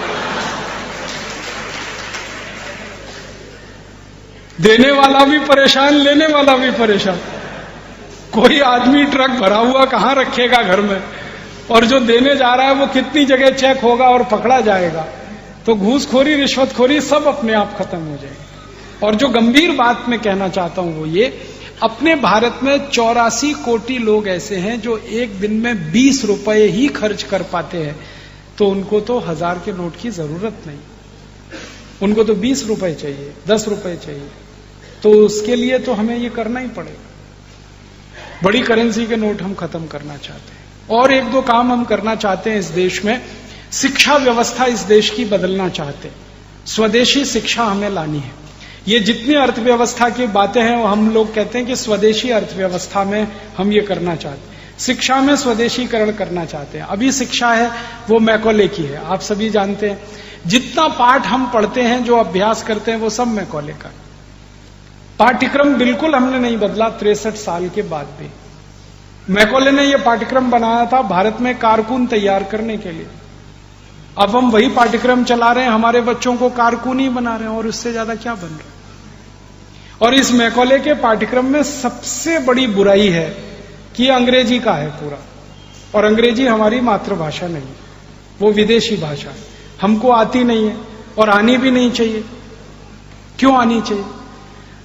देने वाला भी परेशान, लेने वाला भी परेशान। कोई आदमी ट्रक भरा हुआ कहां रखेगा घर में, और जो देने जा रहा है वो कितनी जगह चेक होगा और पकड़ा जाएगा। तो घूसखोरी, रिश्वतखोरी सब अपने आप खत्म हो जाएगी। और जो गंभीर बात मैं कहना चाहता हूं वो ये, अपने भारत में 84 कोटि लोग ऐसे हैं जो एक दिन में 20 रुपए ही खर्च कर पाते हैं, तो उनको तो 1000 के नोट की जरूरत नहीं, उनको तो 20 रुपए चाहिए, 10 रुपए चाहिए। तो उसके लिए तो हमें ये करना ही पड़ेगा। बड़ी करेंसी के नोट हम खत्म करना चाहते हैं। और 1-2 काम हम करना चाहते हैं इस देश में। शिक्षा व्यवस्था इस देश की बदलना चाहते हैं, स्वदेशी शिक्षा हमें लानी है। ये जितनी अर्थव्यवस्था की बातें हैं वो हम लोग कहते हैं कि स्वदेशी अर्थव्यवस्था में हम ये करना चाहते हैं, शिक्षा में स्वदेशीकरण करना चाहते हैं। अभी शिक्षा है वो मैकॉले की है, आप सभी जानते हैं। जितना पाठ हम पढ़ते हैं, जो अभ्यास करते हैं, वो सब मैकॉले का। पाठ्यक्रम बिल्कुल हमने नहीं बदला 63 साल के बाद भी। मैकॉले ने यह पाठ्यक्रम बनाया था भारत में कारकुन तैयार करने के लिए। अब हम वही पाठ्यक्रम चला रहे हैं, हमारे बच्चों को कारकुन ही बना रहे हैं, और उससे ज्यादा क्या बन रहा है। और इस मैकॉले के पाठ्यक्रम में सबसे बड़ी बुराई है कि अंग्रेजी का है पूरा, और अंग्रेजी हमारी मातृभाषा नहीं, वो विदेशी भाषा है, हमको आती नहीं है और आनी भी नहीं चाहिए। क्यों आनी चाहिए?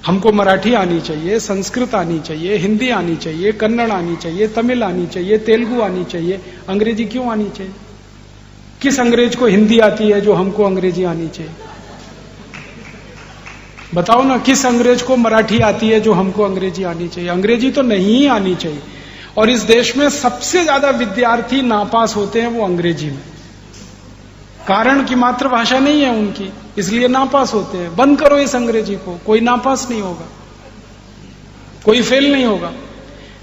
हमको मराठी आनी चाहिए, संस्कृत आनी चाहिए, हिंदी आनी चाहिए, कन्नड़ आनी चाहिए, तमिल आनी चाहिए, तेलुगु आनी चाहिए। अंग्रेजी क्यों आनी चाहिए? किस अंग्रेज को हिंदी आती है जो हमको अंग्रेजी आनी चाहिए? बताओ ना, किस अंग्रेज को मराठी आती है जो हमको अंग्रेजी आनी चाहिए? अंग्रेजी तो नहीं आनी चाहिए। और इस देश में सबसे ज्यादा विद्यार्थी नापास होते हैं वो अंग्रेजी में, कारण की मातृभाषा नहीं है उनकी, इसलिए नापास होते हैं। बंद करो इस अंग्रेजी को, कोई नापास नहीं होगा, कोई फेल नहीं होगा।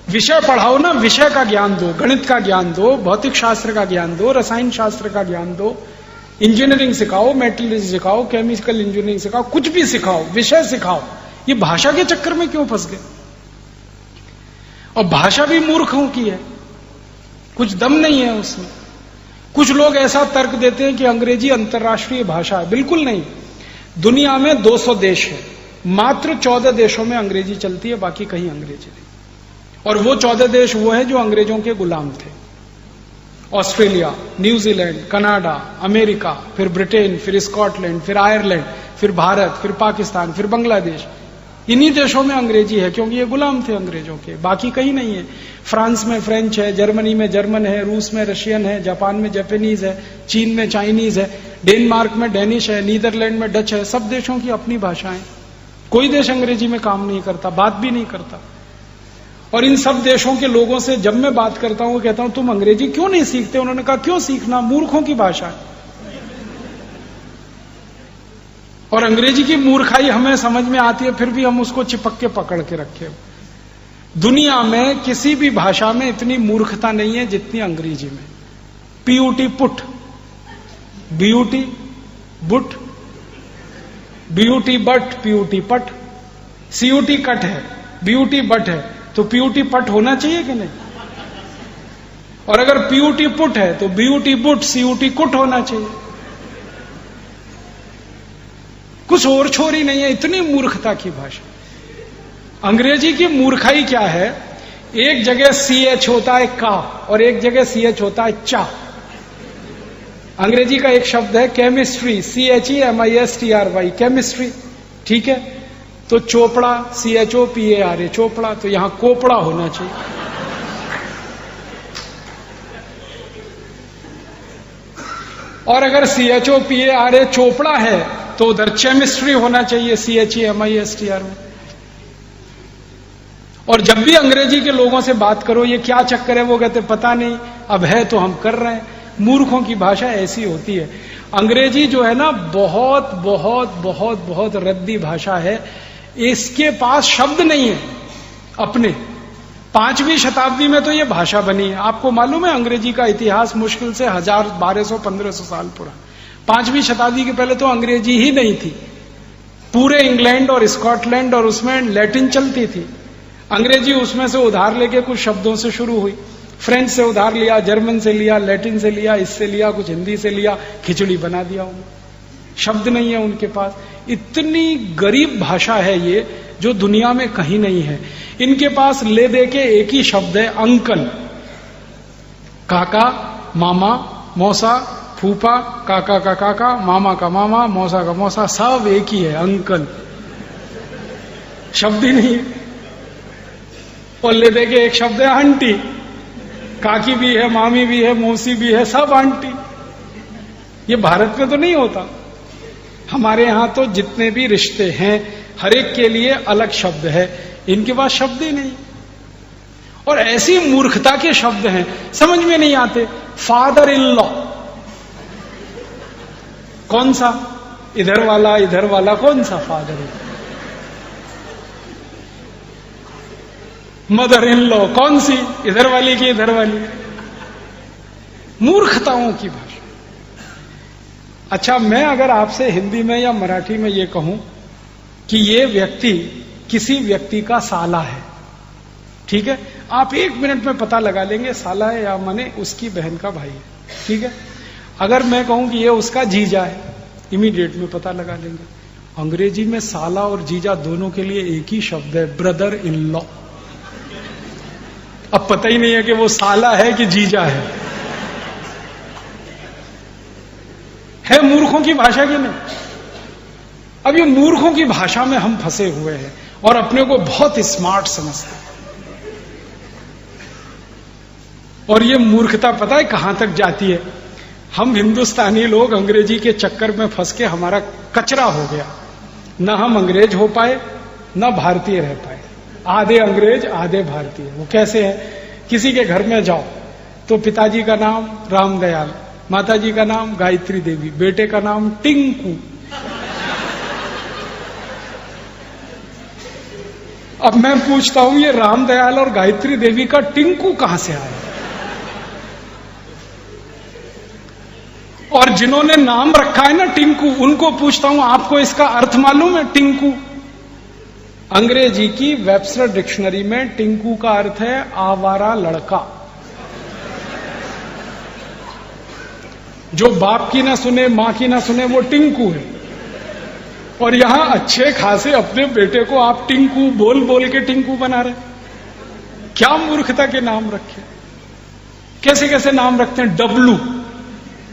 विषय पढ़ाओ ना, विषय का ज्ञान दो, गणित का ज्ञान दो, भौतिक शास्त्र का ज्ञान दो, रसायन शास्त्र का ज्ञान दो, इंजीनियरिंग सिखाओ, मेटलर्जी सिखाओ, केमिकल इंजीनियरिंग सिखाओ, कुछ भी सिखाओ, विषय सिखाओ। ये भाषा के चक्कर में क्यों फंस गए? और भाषा भी मूर्खों की है, कुछ दम नहीं है उसमें। कुछ लोग ऐसा तर्क देते हैं कि अंग्रेजी अंतर्राष्ट्रीय भाषा है। बिल्कुल नहीं। दुनिया में 200 देश है, मात्र 14 देशों में अंग्रेजी चलती है, बाकी कहीं अंग्रेजी नहीं। और वो 14 देश वो है जो अंग्रेजों के गुलाम थे। ऑस्ट्रेलिया, न्यूजीलैंड, कनाडा, अमेरिका, फिर ब्रिटेन, फिर स्कॉटलैंड, फिर आयरलैंड, फिर भारत, फिर पाकिस्तान, फिर बांग्लादेश। इन्हीं देशों में अंग्रेजी है क्योंकि ये गुलाम थे अंग्रेजों के, बाकी कहीं नहीं है। फ्रांस में फ्रेंच है, जर्मनी में जर्मन है, रूस में रशियन है, जापान में जापानीज है, चीन में चाइनीज है, डेनमार्क में डेनिश है, नीदरलैंड में डच है। सब देशों की अपनी भाषाएं। कोई देश अंग्रेजी में काम नहीं करता, बात भी नहीं करता। और इन सब देशों के लोगों से जब मैं बात करता हूं, कहता हूं तुम अंग्रेजी क्यों नहीं सीखते? उन्होंने कहा क्यों सीखना, मूर्खों की भाषा है। और अंग्रेजी की मूर्खाई हमें समझ में आती है, फिर भी हम उसको चिपक के पकड़ के रखे। दुनिया में किसी भी भाषा में इतनी मूर्खता नहीं है जितनी अंग्रेजी में। PUT put, BUT boot, BUT but, PUT पट, सीयूटी कट है, बीयूटी बट है, तो पीयूटी पट होना चाहिए कि नहीं? और अगर पीयूटी पुट है तो बीयूटी बुट, सीयूटी कुट होना चाहिए। कुछ और छोरी नहीं है, इतनी मूर्खता की भाषा। अंग्रेजी की मूर्खाई क्या है? एक जगह CH होता है का और एक जगह CH होता है चा। अंग्रेजी का एक शब्द है केमिस्ट्री, CHEMISTRY, केमिस्ट्री, ठीक है? तो चोपड़ा, CHOPARA, चोपड़ा, तो यहां कोपड़ा होना चाहिए। और अगर CHOPARA चोपड़ा है तो उधर केमिस्ट्री होना चाहिए, CHEMISTRY। और जब भी अंग्रेजी के लोगों से बात करो ये क्या चक्कर है, वो कहते पता नहीं, अब है तो हम कर रहे हैं। मूर्खों की भाषा ऐसी होती है। अंग्रेजी जो है ना, बहुत बहुत बहुत बहुत रद्दी भाषा है। इसके पास शब्द नहीं है अपने। 5वीं शताब्दी में तो ये भाषा बनी है। आपको मालूम है अंग्रेजी का इतिहास मुश्किल से 1000, 1200, 1500 साल पुराना। 5वीं शताब्दी के पहले तो अंग्रेजी ही नहीं थी। पूरे इंग्लैंड और स्कॉटलैंड और उसमें लैटिन चलती थी। अंग्रेजी उसमें से उधार लेके कुछ शब्दों से शुरू हुई। फ्रेंच से उधार लिया, जर्मन से लिया, लैटिन से लिया, इससे लिया, कुछ हिंदी से लिया, खिचड़ी बना दिया उन्होंने। शब्द नहीं है उनके पास। इतनी गरीब भाषा है ये, जो दुनिया में कहीं नहीं है। इनके पास ले दे के एक ही शब्द है, अंकल। काका, मामा, मौसा, फूफा, काका का काका, मामा का मामा, मौसा का मौसा, सब एक ही है, अंकल। शब्द ही नहीं है। और ले दे के एक शब्द है आंटी। काकी भी है, मामी भी है, मौसी भी है, सब आंटी। ये भारत में तो नहीं होता। हमारे यहां तो जितने भी रिश्ते हैं, हर एक के लिए अलग शब्द है। इनके पास शब्द ही नहीं। और ऐसी मूर्खता के शब्द हैं, समझ में नहीं आते। फादर इन लॉ, कौन सा? इधर वाला कौन सा father in? Mother in law कौन सी? इधर वाली की इधर वाली। मूर्खताओं की भाषा। अच्छा, मैं अगर आपसे हिंदी में या मराठी में ये कहूं कि ये व्यक्ति किसी व्यक्ति का साला है, ठीक है? आप 1 मिनट में पता लगा लेंगे साला है या माने उसकी बहन का भाई है, ठीक है? अगर मैं कहूं कि ये उसका जीजा है, इमीडिएट में पता लगा लेंगे। अंग्रेजी में साला और जीजा दोनों के लिए एक ही शब्द है, ब्रदर इन लॉ। अब पता ही नहीं है कि वो साला है कि जीजा है मूर्खों की भाषा की नहीं। अब ये मूर्खों की भाषा में हम फंसे हुए हैं और अपने को बहुत स्मार्ट समझते हैं। और ये मूर्खता पता है कहां तक जाती है? हम हिंदुस्तानी लोग अंग्रेजी के चक्कर में फंस के हमारा कचरा हो गया। न हम अंग्रेज हो पाए, न भारतीय रह पाए। आधे अंग्रेज आधे भारतीय। वो कैसे है? किसी के घर में जाओ तो पिताजी का नाम रामदयाल, माताजी का नाम गायत्री देवी, बेटे का नाम टिंकू। अब मैं पूछता हूं ये रामदयाल और गायत्री देवी का टिंकू कहां से आया? और जिन्होंने नाम रखा है ना टिंकू, उनको पूछता हूं आपको इसका अर्थ मालूम है? टिंकू अंग्रेजी की वेबस्टर डिक्शनरी में टिंकू का अर्थ है आवारा लड़का। जो बाप की ना सुने, मां की ना सुने, वो टिंकू है। और यहां अच्छे खासे अपने बेटे को आप टिंकू बोल बोल के टिंकू बना रहे। क्या मूर्खता के नाम रखे, कैसे कैसे नाम रखते हैं। डब्लू,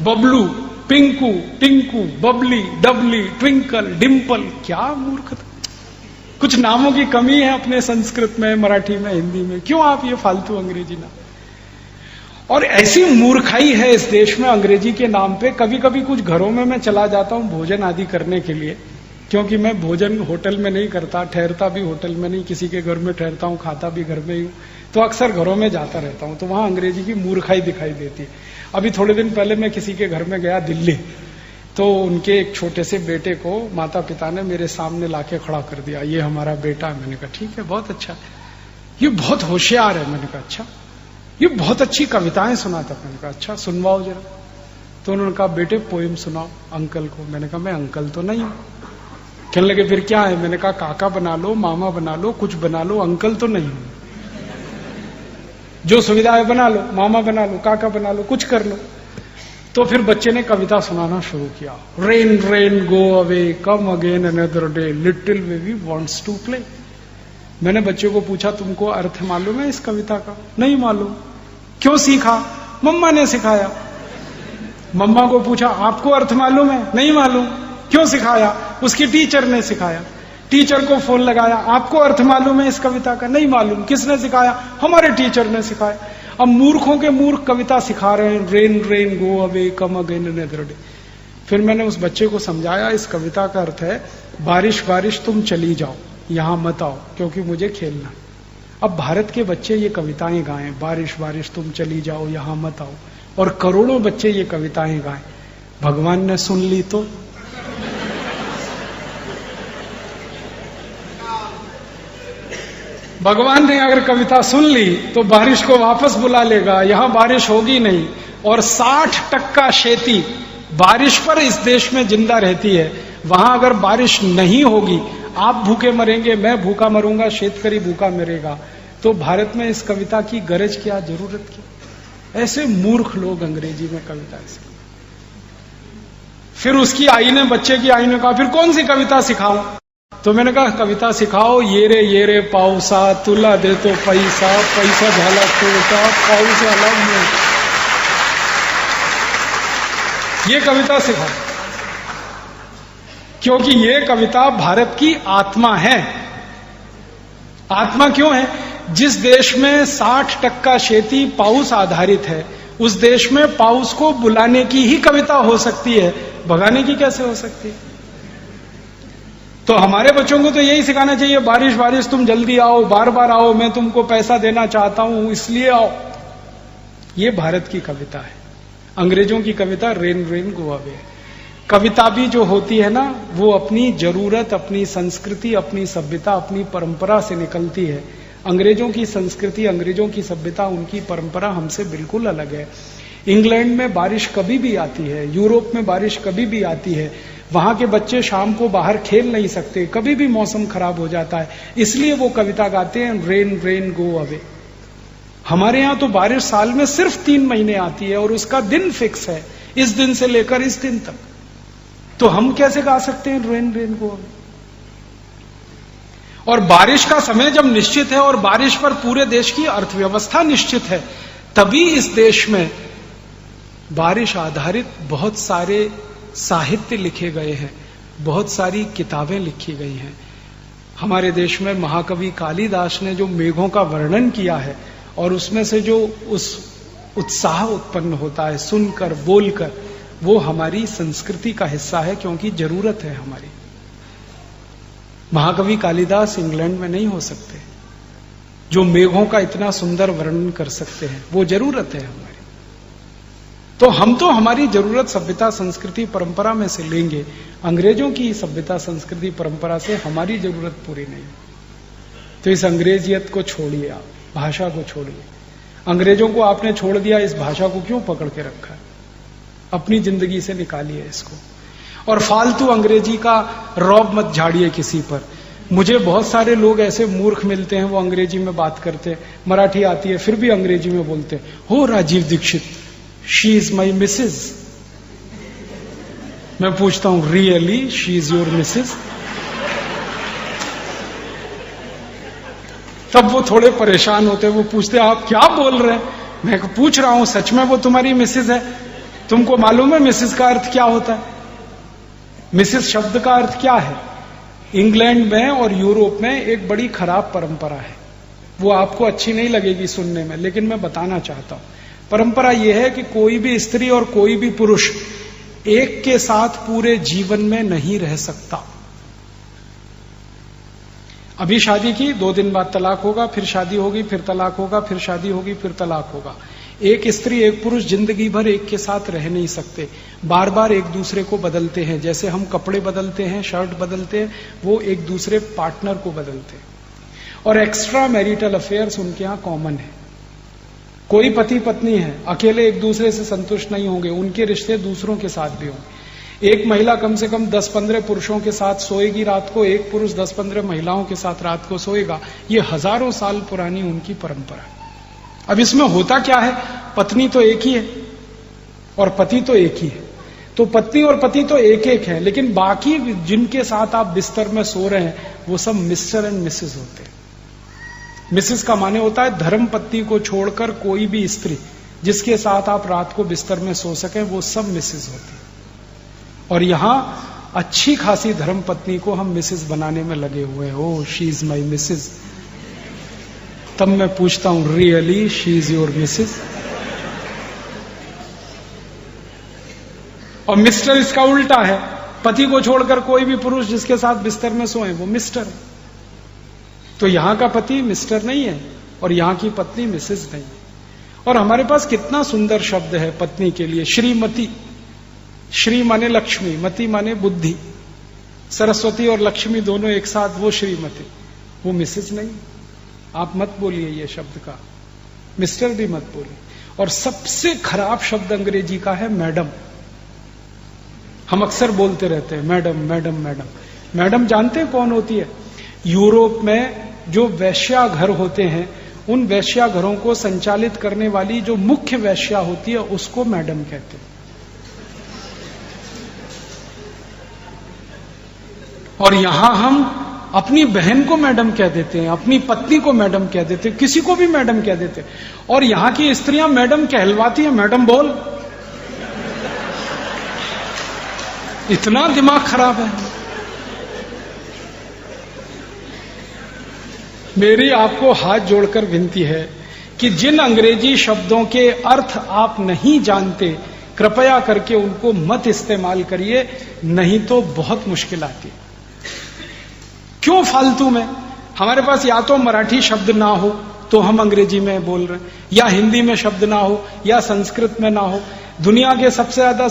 बबलू, पिंकू, टिंकू, बबली, डबली, ट्विंकल, डिंपल। क्या मूर्खता। कुछ नामों की कमी है अपने संस्कृत में, मराठी में, हिंदी में। क्यों आप ये फालतू अंग्रेजी नाम। और ऐसी मूर्खाई है इस देश में अंग्रेजी के नाम पे। कभी कभी कुछ घरों में मैं चला जाता हूं भोजन आदि करने के लिए, क्योंकि मैं भोजन होटल में नहीं करता, ठहरता भी होटल में नहीं, किसी के घर में ठहरता हूं, खाता भी घर में ही हूं, तो अक्सर घरों में जाता रहता हूं, तो वहां अंग्रेजी की मूर्खाई दिखाई देती है। अभी थोड़े दिन पहले मैं किसी के घर में गया दिल्ली, तो उनके एक छोटे से बेटे को माता पिता ने मेरे सामने लाके खड़ा कर दिया, ये हमारा बेटा है। मैंने कहा ठीक है, बहुत अच्छा, ये बहुत होशियार है। मैंने कहा अच्छा, ये बहुत अच्छी कविताएं सुनाता। मैंने कहा अच्छा, सुनवाओ जरा। तो उन्होंने कहा बेटे पोएम सुनाओ अंकल को। मैंने कहा मैं अंकल तो नहीं हूं। कहने लगे फिर क्या है। मैंने कहा काका बना लो, मामा बना लो, कुछ बना लो, अंकल तो नहीं हूं। जो सुविधा है बना लो, मामा बना लो, काका बना लो, कुछ कर लो। तो फिर बच्चे ने कविता सुनाना शुरू किया। Rain rain go away, come again another day, little baby wants to play. मैंने बच्चे को पूछा तुमको अर्थ मालूम है इस कविता का। नहीं मालूम। क्यों सीखा। मम्मा ने सिखाया। मम्मा को पूछा आपको अर्थ मालूम है। नहीं मालूम। क्यों सिखाया। उसकी टीचर ने सिखाया। टीचर को फोन लगाया, आपको अर्थ मालूम है इस कविता का। नहीं मालूम। किसने सिखाया। हमारे टीचर ने सिखाया। अब मूर्खों के मूर्ख कविता सिखा रहे हैं, rain rain go away, come again another day. फिर मैंने उस बच्चे को समझाया इस कविता का अर्थ है बारिश बारिश तुम चली जाओ, यहां मत आओ क्योंकि मुझे खेलना। अब भारत के बच्चे ये कविताएं गाएं, बारिश बारिश तुम चली जाओ यहां मत आओ, और करोड़ों बच्चे ये कविताएं गाएं, भगवान ने सुन ली तो। भगवान ने अगर कविता सुन ली तो बारिश को वापस बुला लेगा, यहां बारिश होगी नहीं। और 60% खेती बारिश पर इस देश में जिंदा रहती है। वहां अगर बारिश नहीं होगी, आप भूखे मरेंगे, मैं भूखा मरूंगा, शेतकरी भूखा मरेगा, तो भारत में इस कविता की गरज क्या, जरूरत क्या। ऐसे मूर्ख लोग अंग्रेजी में कविता से। फिर उसकी आई ने, बच्चे की आई ने कहा फिर कौन सी कविता सिखाऊं। तो मैंने कहा कविता सिखाओ, ये रे पाऊसा तुला दे तो पैसा, पैसा झाला तोटा पाऊस आला मोठा। ये कविता सिखाओ, क्योंकि ये कविता भारत की आत्मा है। आत्मा क्यों है। जिस देश में 60% खेती पाउस आधारित है, उस देश में पाउस को बुलाने की ही कविता हो सकती है, भगाने की कैसे हो सकती है। तो हमारे बच्चों को तो यही सिखाना चाहिए, बारिश बारिश तुम जल्दी आओ, बार बार आओ, मैं तुमको पैसा देना चाहता हूं इसलिए आओ। ये भारत की कविता है। अंग्रेजों की कविता रेन रेन गो अवे। कविता भी जो होती है ना, वो अपनी जरूरत, अपनी संस्कृति, अपनी सभ्यता, अपनी परंपरा से निकलती है। अंग्रेजों की संस्कृति, अंग्रेजों की सभ्यता, उनकी परंपरा हमसे बिल्कुल अलग है। इंग्लैंड में बारिश कभी भी आती है, यूरोप में बारिश कभी भी आती है। वहां के बच्चे शाम को बाहर खेल नहीं सकते, कभी भी मौसम खराब हो जाता है, इसलिए वो कविता गाते हैं रेन रेन गो अवे। हमारे यहां तो बारिश साल में सिर्फ 3 महीने आती है और उसका दिन फिक्स है, इस दिन से लेकर इस दिन तक। तो हम कैसे गा सकते हैं रेन रेन गो अवे। और बारिश का समय जब निश्चित है और बारिश पर पूरे देश की अर्थव्यवस्था निश्चित है, तभी इस देश में बारिश आधारित बहुत सारे साहित्य लिखे गए हैं, बहुत सारी किताबें लिखी गई हैं। हमारे देश में महाकवि कालिदास ने जो मेघों का वर्णन किया है, और उसमें से जो उस उत्साह उत्पन्न होता है सुनकर, बोलकर, वो हमारी संस्कृति का हिस्सा है, क्योंकि जरूरत है हमारी। महाकवि कालिदास इंग्लैंड में नहीं हो सकते, जो मेघों का इतना सुंदर वर्णन कर सकते हैं, वो जरूरत है हमारी। तो हम तो हमारी जरूरत सभ्यता, संस्कृति, परंपरा में से लेंगे, अंग्रेजों की सभ्यता, संस्कृति, परंपरा से हमारी जरूरत पूरी नहीं। तो इस अंग्रेजियत को छोड़िए, आप भाषा को छोड़िए। अंग्रेजों को आपने छोड़ दिया, इस भाषा को क्यों पकड़ के रखा है। अपनी जिंदगी से निकालिए इसको, और फालतू अंग्रेजी का रौब मत झाड़िए किसी पर। मुझे बहुत सारे लोग ऐसे मूर्ख मिलते हैं, वो अंग्रेजी में बात करते हैं, मराठी आती है फिर भी अंग्रेजी में बोलते हैं, हो Rajiv Dikshit, she is my missus. मैं पूछता हूं really she is your missus? तब वो थोड़े परेशान होते, वो पूछते आप क्या बोल रहे हैं? मैं पूछ रहा हूं सच में वो तुम्हारी मिसेस है? तुमको मालूम है मिसेस का अर्थ क्या होता है? मिसेस शब्द का अर्थ क्या है? इंग्लैंड में और यूरोप में एक बड़ी खराब परंपरा है, वो आपको अच्छी नहीं लगेगी सुनने में, लेकिन मैं बताना चाहता हूं। परंपरा यह है कि कोई भी स्त्री और कोई भी पुरुष एक के साथ पूरे जीवन में नहीं रह सकता। अभी शादी की, 2 दिन बाद तलाक होगा, फिर शादी होगी, फिर तलाक होगा, फिर शादी होगी, फिर तलाक होगा। एक स्त्री एक पुरुष जिंदगी भर एक के साथ रह नहीं सकते, बार बार एक दूसरे को बदलते हैं। जैसे हम कपड़े बदलते हैं, शर्ट बदलते हैं, वो एक दूसरे पार्टनर को बदलते हैं। और एक्स्ट्रा मैरिटल अफेयर्स उनके यहां कॉमन है। कोई पति पत्नी है, अकेले एक दूसरे से संतुष्ट नहीं होंगे, उनके रिश्ते दूसरों के साथ भी होंगे। एक महिला कम से कम 10-15 पुरुषों के साथ सोएगी रात को, एक पुरुष 10-15 महिलाओं के साथ रात को सोएगा। ये हजारों साल पुरानी उनकी परंपरा है। अब इसमें होता क्या है, पत्नी तो एक ही है और पति तो एक ही है, तो पत्नी और पति तो एक एक है, लेकिन बाकी जिनके साथ आप बिस्तर में सो रहे हैं वो सब मिस्टर एंड मिसेस होते हैं। मिसेस का माने होता है धर्म पत्नी को छोड़कर कोई भी स्त्री जिसके साथ आप रात को बिस्तर में सो सके, वो सब मिसेस होती है। और यहां अच्छी खासी धर्म पत्नी को हम मिसेस बनाने में लगे हुए हैं। Oh she is my Mrs. तब मैं पूछता हूं really she is your Mrs? और मिस्टर इसका उल्टा है, पति को छोड़कर कोई भी पुरुष जिसके साथ बिस्तर में सोए वो मिस्टर है। तो यहां का पति मिस्टर नहीं है और यहां की पत्नी मिसेस नहीं है। और हमारे पास कितना सुंदर शब्द है पत्नी के लिए, श्रीमती। श्री माने लक्ष्मी, मति माने बुद्धि। सरस्वती और लक्ष्मी दोनों एक साथ, वो श्रीमती, वो मिसेस नहीं। आप मत बोलिए ये शब्द का, मिस्टर भी मत बोलिए। और सबसे खराब शब्द अंग्रेजी का है मैडम। हम अक्सर बोलते रहते हैं मैडम मैडम मैडम। मैडम जानते हैं कौन होती है? यूरोप में जो वैश्या घर होते हैं, उन वैश्या घरों को संचालित करने वाली जो मुख्य वैश्या होती है उसको मैडम कहते हैं। और यहां हम अपनी बहन को मैडम कह देते हैं, अपनी पत्नी को मैडम कह देते हैं, किसी को भी मैडम कह देते हैं। और यहां की स्त्रियां मैडम कहलवाती हैं, मैडम बोल। इतना दिमाग खराब है। मेरी आपको हाथ जोड़कर विनती है कि जिन अंग्रेजी शब्दों के अर्थ आप नहीं जानते, कृपया करके उनको मत इस्तेमाल करिए, नहीं तो बहुत मुश्किल आती है। क्यों फालतू में? हमारे पास या तो मराठी शब्द ना हो तो हम अंग्रेजी में बोल रहे हैं, या हिंदी में शब्द ना हो, या संस्कृत में ना हो। दुनिया के सबसे ज्यादा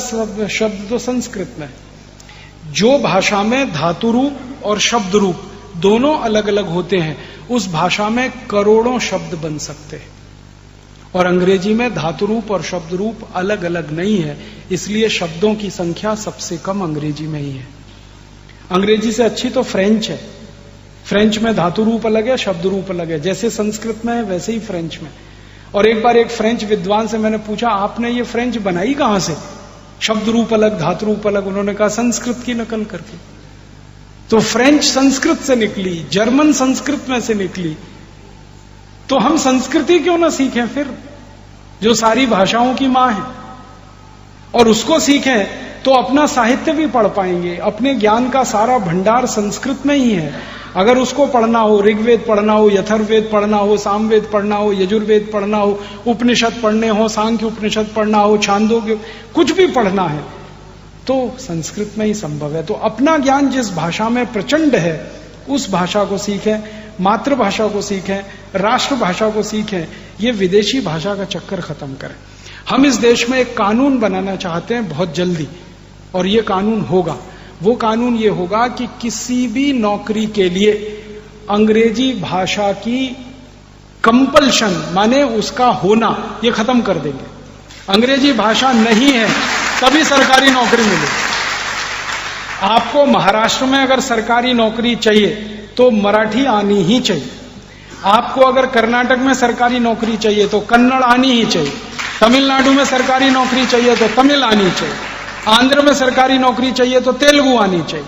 शब्द तो संस्कृत में है। जो भाषा में धातु रूप और शब्द रूप दोनों अलग अलग होते हैं, उस भाषा में करोड़ों शब्द बन सकते हैं। और अंग्रेजी में धातु रूप और शब्द रूप अलग अलग नहीं है, इसलिए शब्दों की संख्या सबसे कम अंग्रेजी में ही है। अंग्रेजी से अच्छी तो फ्रेंच है। फ्रेंच में धातु रूप अलग है, शब्द रूप अलग है। जैसे संस्कृत में है वैसे ही फ्रेंच में। और एक बार एक फ्रेंच विद्वान से मैंने पूछा, आपने ये फ्रेंच बनाई कहां से? शब्द रूप अलग, धातु रूप अलग। उन्होंने कहा संस्कृत की नकल करके। तो फ्रेंच संस्कृत से निकली, जर्मन संस्कृत में से निकली, तो हम संस्कृति क्यों ना सीखें फिर, जो सारी भाषाओं की मां है। और उसको सीखें तो अपना साहित्य भी पढ़ पाएंगे। अपने ज्ञान का सारा भंडार संस्कृत में ही है। अगर उसको पढ़ना हो, ऋग्वेद पढ़ना हो, यथर्ववेद पढ़ना हो, सामवेद पढ़ना हो, यजुर्वेद पढ़ना हो, उपनिषद पढ़ने हो, सांख्य उपनिषद पढ़ना हो, छांदोग्य, कुछ भी पढ़ना है तो संस्कृत में ही संभव है। तो अपना ज्ञान जिस भाषा में प्रचंड है उस भाषा को सीखें, मातृभाषा को सीखें, राष्ट्रभाषा को सीखें। ये विदेशी भाषा का चक्कर खत्म करें। हम इस देश में एक कानून बनाना चाहते हैं बहुत जल्दी, और ये कानून होगा। वो कानून ये होगा कि किसी भी नौकरी के लिए अंग्रेजी भाषा की कंपल्शन माने उसका होना, ये खत्म कर देंगे। अंग्रेजी भाषा नहीं है तभी सरकारी नौकरी मिले। आपको महाराष्ट्र में अगर सरकारी नौकरी चाहिए तो मराठी आनी ही चाहिए। आपको अगर कर्नाटक में सरकारी नौकरी चाहिए तो कन्नड़ आनी ही चाहिए। तमिलनाडु में सरकारी नौकरी चाहिए तो तमिल आनी चाहिए। आंध्र में सरकारी नौकरी चाहिए तो तेलुगु आनी चाहिए,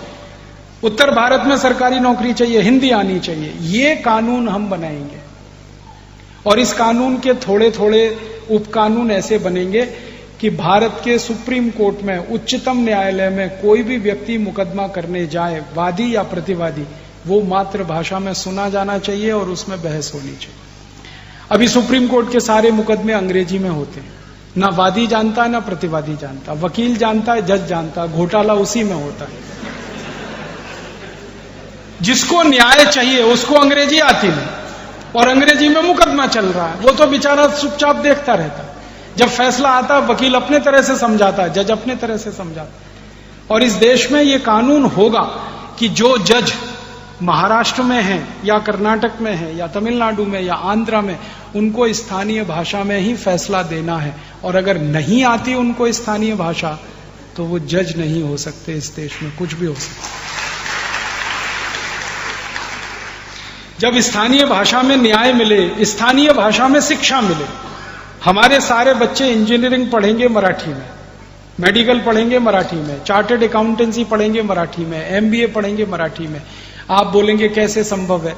उत्तर भारत में सरकारी नौकरी चाहिए हिंदी आनी चाहिए। ये कानून हम बनाएंगे और इस कानून के थोड़े थोड़े उपकानून ऐसे बनेंगे कि भारत के सुप्रीम कोर्ट में, उच्चतम न्यायालय में कोई भी व्यक्ति मुकदमा करने जाए, वादी या प्रतिवादी, वो मातृभाषा में सुना जाना चाहिए और उसमें बहस होनी चाहिए। अभी सुप्रीम कोर्ट के सारे मुकदमे अंग्रेजी में होते हैं, ना वादी जानता है ना प्रतिवादी जानता, वकील जानता है, जज जानता है, घोटाला उसी में होता है। जिसको न्याय चाहिए उसको अंग्रेजी आती नहीं और अंग्रेजी में मुकदमा चल रहा है, वो तो बेचारा चुपचाप देखता रहता है। जब फैसला आता है वकील अपने तरह से समझाता है, जज अपने तरह से समझाता है। और इस देश में ये कानून होगा कि जो जज महाराष्ट्र में है या कर्नाटक में है या तमिलनाडु में या आंध्र में, उनको स्थानीय भाषा में ही फैसला देना है। और अगर नहीं आती उनको स्थानीय भाषा तो वो जज नहीं हो सकते। इस देश में कुछ भी हो सकता है। जब स्थानीय भाषा में न्याय मिले, स्थानीय भाषा में शिक्षा मिले, हमारे सारे बच्चे इंजीनियरिंग पढ़ेंगे मराठी में, मेडिकल पढ़ेंगे मराठी में, चार्टर्ड अकाउंटेंसी पढ़ेंगे मराठी में, एमबीए पढ़ेंगे मराठी में। आप बोलेंगे कैसे संभव है?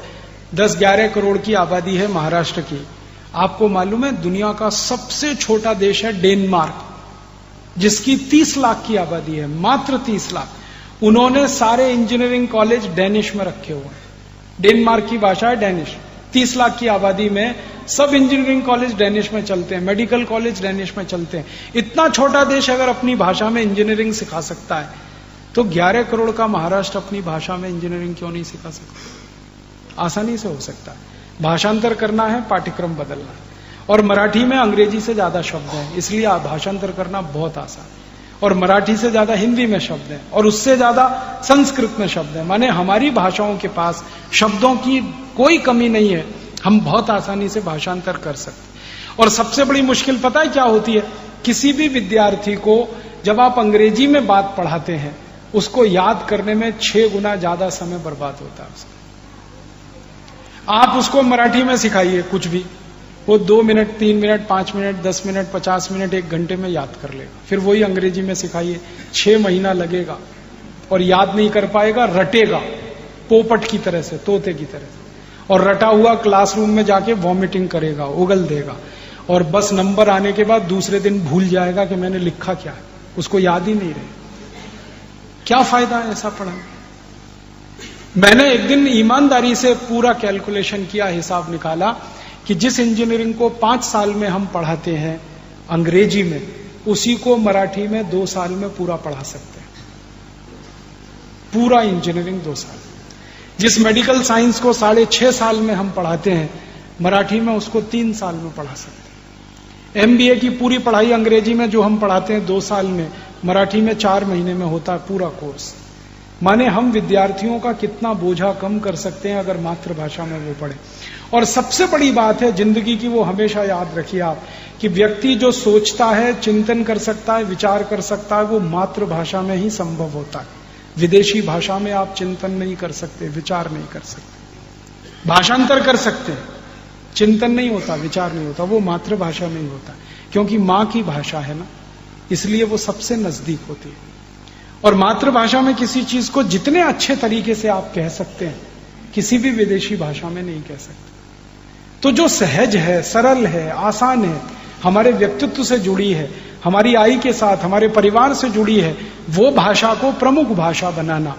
10-11 करोड़ की आबादी है महाराष्ट्र की। आपको मालूम है दुनिया का सबसे छोटा देश है डेनमार्क, जिसकी 30 लाख की आबादी है, मात्र 30 लाख। उन्होंने सारे इंजीनियरिंग कॉलेज डेनिश में रखे हुए हैं। डेनमार्क की भाषा है डेनिश। 30 लाख की आबादी में सब इंजीनियरिंग कॉलेज डेनिश में चलते हैं, मेडिकल कॉलेज डेनिश में चलते हैं। इतना छोटा देश अगर अपनी भाषा में इंजीनियरिंग सिखा सकता है, तो 11 करोड़ का महाराष्ट्र अपनी भाषा में इंजीनियरिंग क्यों नहीं सिखा सकता? आसानी से हो सकता है। भाषांतर करना है, पाठ्यक्रम बदलना है। और मराठी में अंग्रेजी से ज्यादा शब्द हैं, इसलिए भाषांतर करना बहुत आसान है। और मराठी से ज्यादा हिंदी में शब्द हैं और उससे ज्यादा संस्कृत में शब्द हैं। माने हमारी भाषाओं के पास शब्दों की कोई कमी नहीं है, हम बहुत आसानी से भाषांतर कर सकते। और सबसे बड़ी मुश्किल पता है क्या होती है? किसी भी विद्यार्थी को जब आप अंग्रेजी में बात पढ़ाते हैं, उसको याद करने में 6 गुना ज्यादा समय बर्बाद होता है उसका। आप उसको मराठी में सिखाइए कुछ भी, वो 2 minute, 3 minute, 5 minute, 10 minute, 50 minute, 1 घंटे में याद कर लेगा। फिर वही अंग्रेजी में सिखाइए, 6 महीना लगेगा और याद नहीं कर पाएगा, रटेगा पोपट की तरह से, तोते की तरह से। और रटा हुआ क्लासरूम में जाके वॉमिटिंग करेगा, उगल देगा और बस नंबर आने के बाद दूसरे दिन भूल जाएगा कि मैंने लिखा क्या है, उसको याद ही नहीं रहे। क्या फायदा है ऐसा पढ़ाने? मैंने एक दिन ईमानदारी से पूरा कैलकुलेशन किया, हिसाब निकाला कि जिस इंजीनियरिंग को 5 साल में हम पढ़ाते हैं अंग्रेजी में, उसी को मराठी में 2 साल में पूरा पढ़ा सकते हैं। पूरा इंजीनियरिंग 2 साल। जिस मेडिकल साइंस को 6.5 साल में हम पढ़ाते हैं, मराठी में उसको 3 साल में पढ़ा सकते हैं। एमबीए की पूरी पढ़ाई अंग्रेजी में जो हम पढ़ाते हैं 2 साल में, मराठी में 4 महीने में होता है पूरा कोर्स। माने हम विद्यार्थियों का कितना बोझा कम कर सकते हैं अगर मातृभाषा में वो पढ़े। और सबसे बड़ी बात है जिंदगी की, वो हमेशा याद रखिए आप, कि व्यक्ति जो सोचता है, चिंतन कर सकता है, विचार कर सकता है, वो मातृभाषा में ही संभव होता है। विदेशी भाषा में आप चिंतन नहीं कर सकते, विचार नहीं कर सकते। भाषांतर कर सकते हैं, चिंतन नहीं होता, विचार नहीं होता, वो मातृभाषा में ही होता। क्योंकि मां की भाषा है ना, इसलिए वो सबसे नजदीक होती है। और मातृभाषा में किसी चीज को जितने अच्छे तरीके से आप कह सकते हैं, किसी भी विदेशी भाषा में नहीं कह सकते। तो जो सहज है, सरल है, आसान है, हमारे व्यक्तित्व से जुड़ी है, हमारी आई के साथ, हमारे परिवार से जुड़ी है, वो भाषा को प्रमुख भाषा बनाना,